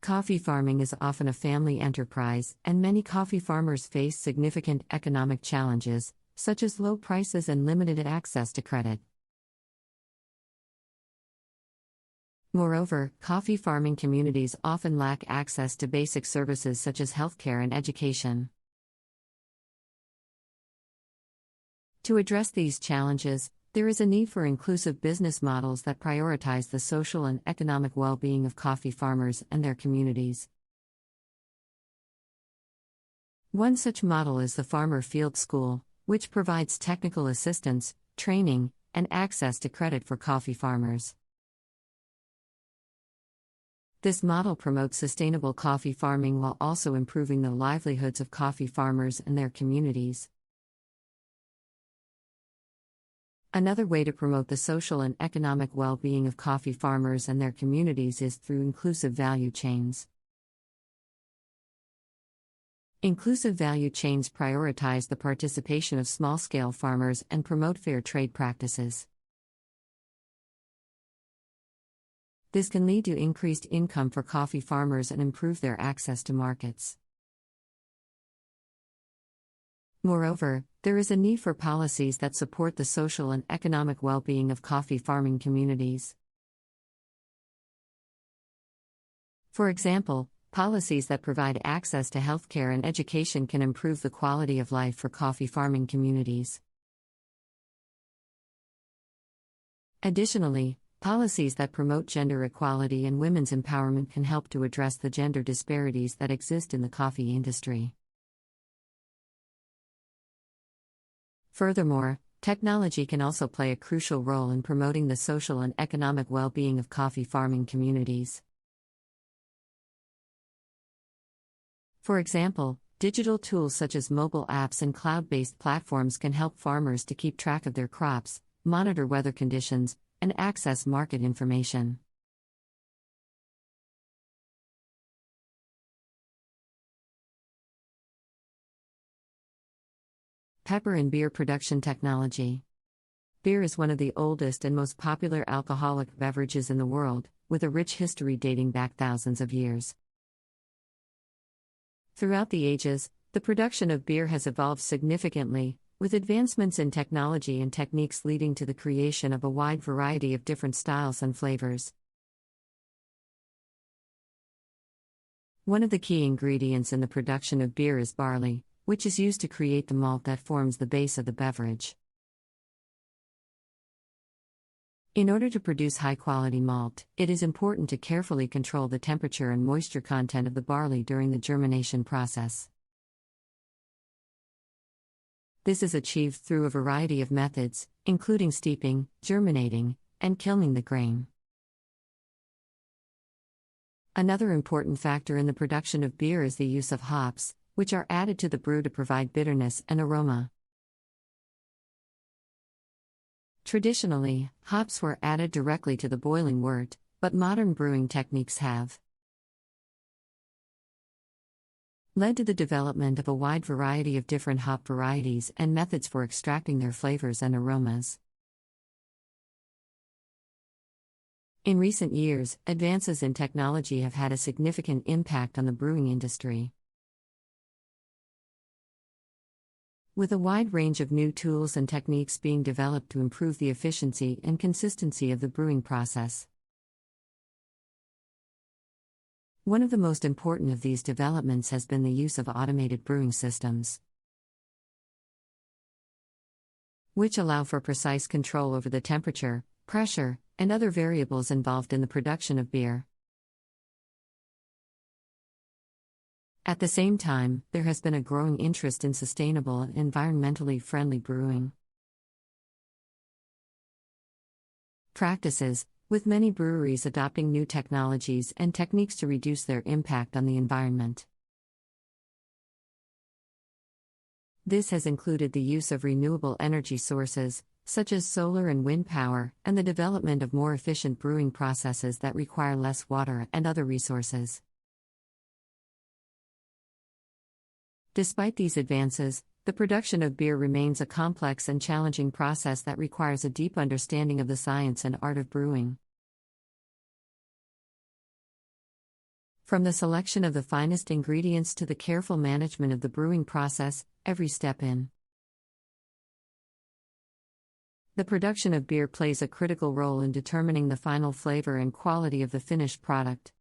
Coffee farming is often a family enterprise, and many coffee farmers face significant economic challenges, such as low prices and limited access to credit. Moreover, coffee farming communities often lack access to basic services such as healthcare and education. To address these challenges, there is a need for inclusive business models that prioritize the social and economic well-being of coffee farmers and their communities. One such model is the Farmer Field School, which provides technical assistance, training, and access to credit for coffee farmers. This model promotes sustainable coffee farming while also improving the livelihoods of coffee farmers and their communities. Another way to promote the social and economic well-being of coffee farmers and their communities is through inclusive value chains. Inclusive value chains prioritize the participation of small-scale farmers and promote fair trade practices. This can lead to increased income for coffee farmers and improve their access to markets. Moreover, there is a need for policies that support the social and economic well-being of coffee farming communities. For example, policies that provide access to healthcare and education can improve the quality of life for coffee farming communities. Additionally, policies that promote gender equality and women's empowerment can help to address the gender disparities that exist in the coffee industry. Furthermore, technology can also play a crucial role in promoting the social and economic well-being of coffee farming communities. For example, digital tools such as mobile apps and cloud-based platforms can help farmers to keep track of their crops, monitor weather conditions, and access market information. Pepper and beer production technology. Beer is one of the oldest and most popular alcoholic beverages in the world, with a rich history dating back thousands of years. Throughout the ages, the production of beer has evolved significantly, with advancements in technology and techniques leading to the creation of a wide variety of different styles and flavors. One of the key ingredients in the production of beer is barley, which is used to create the malt that forms the base of the beverage. In order to produce high-quality malt, it is important to carefully control the temperature and moisture content of the barley during the germination process. This is achieved through a variety of methods, including steeping, germinating, and kilning the grain. Another important factor in the production of beer is the use of hops, which are added to the brew to provide bitterness and aroma. Traditionally, hops were added directly to the boiling wort, but modern brewing techniques have led to the development of a wide variety of different hop varieties and methods for extracting their flavors and aromas. In recent years, advances in technology have had a significant impact on the brewing industry. with a wide range of new tools and techniques being developed to improve the efficiency and consistency of the brewing process. One of the most important of these developments has been the use of automated brewing systems, which allow for precise control over the temperature, pressure, and other variables involved in the production of beer. At the same time, there has been a growing interest in sustainable and environmentally friendly brewing practices, with many breweries adopting new technologies and techniques to reduce their impact on the environment. This has included the use of renewable energy sources, such as solar and wind power, and the development of more efficient brewing processes that require less water and other resources. Despite these advances, the production of beer remains a complex and challenging process that requires a deep understanding of the science and art of brewing. From the selection of the finest ingredients to the careful management of the brewing process, every step in the production of beer plays a critical role in determining the final flavor and quality of the finished product.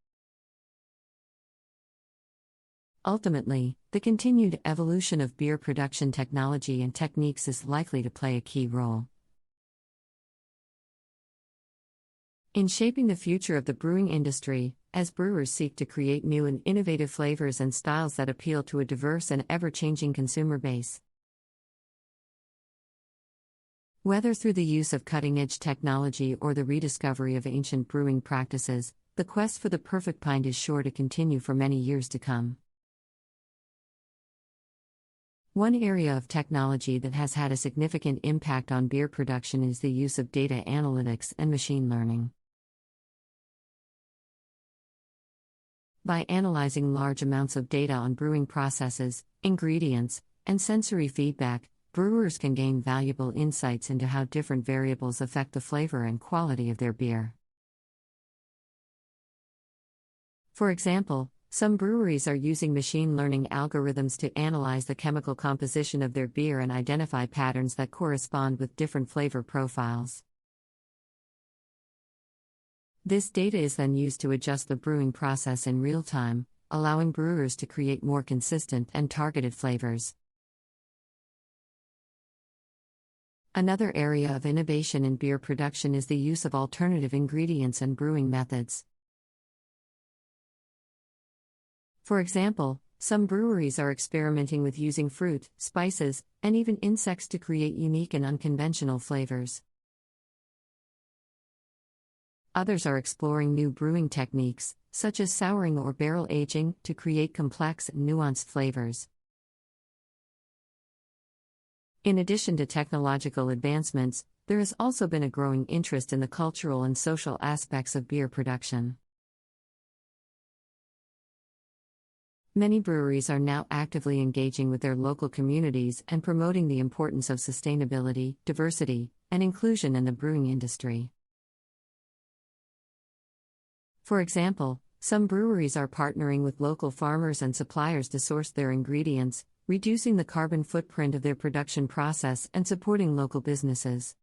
Ultimately, the continued evolution of beer production technology and techniques is likely to play a key role in shaping the future of the brewing industry, as brewers seek to create new and innovative flavors and styles that appeal to a diverse and ever-changing consumer base. Whether through the use of cutting-edge technology or the rediscovery of ancient brewing practices, the quest for the perfect pint is sure to continue for many years to come. One area of technology that has had a significant impact on beer production is the use of data analytics and machine learning. By analyzing large amounts of data on brewing processes, ingredients, and sensory feedback, brewers can gain valuable insights into how different variables affect the flavor and quality of their beer. For example, some breweries are using machine learning algorithms to analyze the chemical composition of their beer and identify patterns that correspond with different flavor profiles. This data is then used to adjust the brewing process in real time, allowing brewers to create more consistent and targeted flavors. Another area of innovation in beer production is the use of alternative ingredients and brewing methods. For example, some breweries are experimenting with using fruit, spices, and even insects to create unique and unconventional flavors. Others are exploring new brewing techniques, such as souring or barrel aging, to create complex and nuanced flavors. In addition to technological advancements, there has also been a growing interest in the cultural and social aspects of beer production. Many breweries are now actively engaging with their local communities and promoting the importance of sustainability, diversity, and inclusion in the brewing industry. For example, some breweries are partnering with local farmers and suppliers to source their ingredients, reducing the carbon footprint of their production process and supporting local businesses.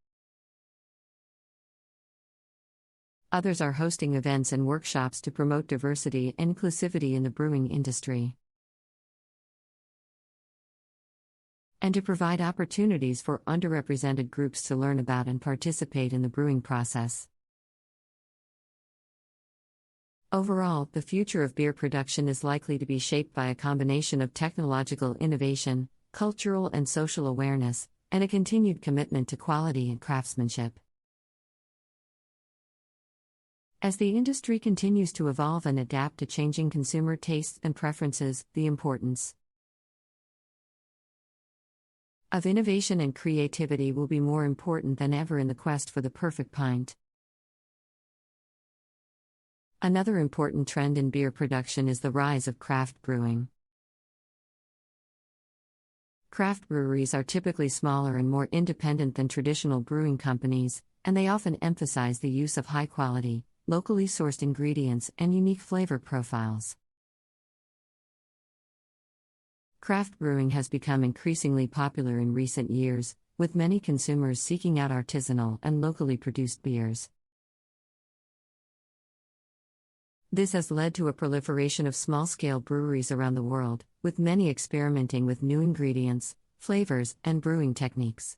Others are hosting events and workshops to promote diversity and inclusivity in the brewing industry, and to provide opportunities for underrepresented groups to learn about and participate in the brewing process. Overall, the future of beer production is likely to be shaped by a combination of technological innovation, cultural and social awareness, and a continued commitment to quality and craftsmanship. As the industry continues to evolve and adapt to changing consumer tastes and preferences, the importance of innovation and creativity will be more important than ever in the quest for the perfect pint. Another important trend in beer production is the rise of craft brewing. Craft breweries are typically smaller and more independent than traditional brewing companies, and they often emphasize the use of high-quality, locally sourced ingredients and unique flavor profiles. Craft brewing has become increasingly popular in recent years, with many consumers seeking out artisanal and locally produced beers. This has led to a proliferation of small-scale breweries around the world, with many experimenting with new ingredients, flavors, and brewing techniques.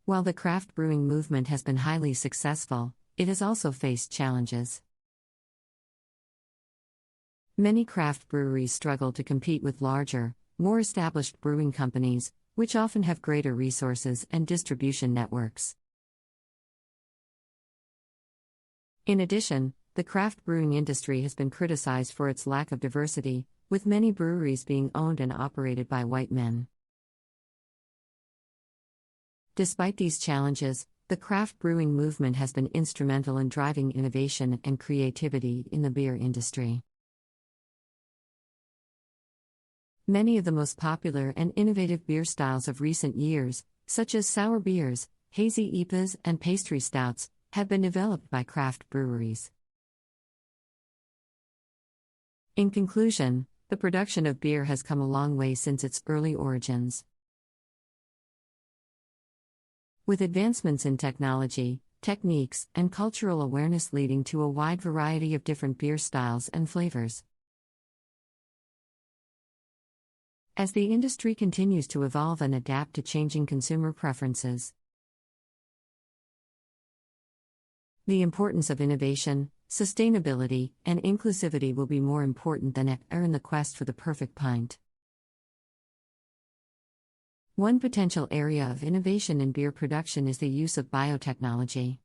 While the craft brewing movement has been highly successful, it has also faced challenges. Many craft breweries struggle to compete with larger, more established brewing companies, which often have greater resources and distribution networks. In addition, the craft brewing industry has been criticized for its lack of diversity, with many breweries being owned and operated by white men. Despite these challenges, the craft brewing movement has been instrumental in driving innovation and creativity in the beer industry. Many of the most popular and innovative beer styles of recent years, such as sour beers, hazy IPAs, and pastry stouts, have been developed by craft breweries. In conclusion, the production of beer has come a long way since its early origins. With advancements in technology, techniques, and cultural awareness leading to a wide variety of different beer styles and flavors. As the industry continues to evolve and adapt to changing consumer preferences, the importance of innovation, sustainability, and inclusivity will be more important than ever in the quest for the perfect pint. One potential area of innovation in beer production is the use of biotechnology.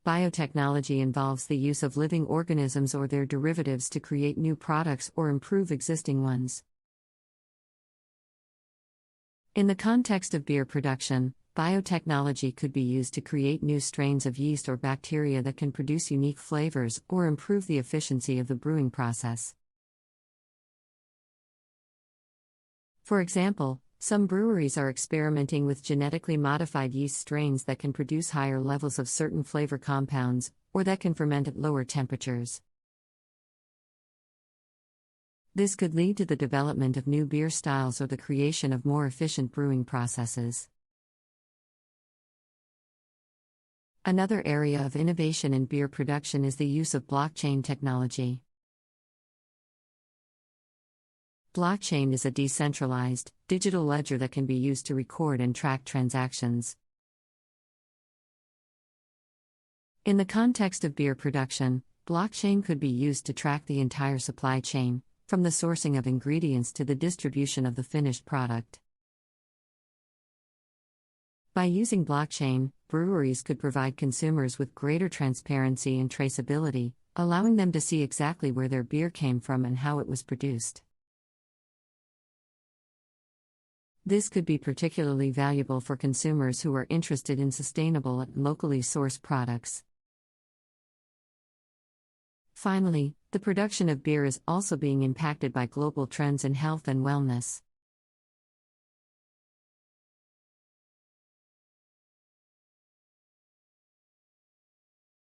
Biotechnology involves the use of living organisms or their derivatives to create new products or improve existing ones. In the context of beer production, biotechnology could be used to create new strains of yeast or bacteria that can produce unique flavors or improve the efficiency of the brewing process. For example, some breweries are experimenting with genetically modified yeast strains that can produce higher levels of certain flavor compounds, or that can ferment at lower temperatures. This could lead to the development of new beer styles or the creation of more efficient brewing processes. Another area of innovation in beer production is the use of blockchain technology. Blockchain is a decentralized, digital ledger that can be used to record and track transactions. In the context of beer production, blockchain could be used to track the entire supply chain, from the sourcing of ingredients to the distribution of the finished product. By using blockchain, breweries could provide consumers with greater transparency and traceability, allowing them to see exactly where their beer came from and how it was produced. This could be particularly valuable for consumers who are interested in sustainable and locally sourced products. Finally, the production of beer is also being impacted by global trends in health and wellness.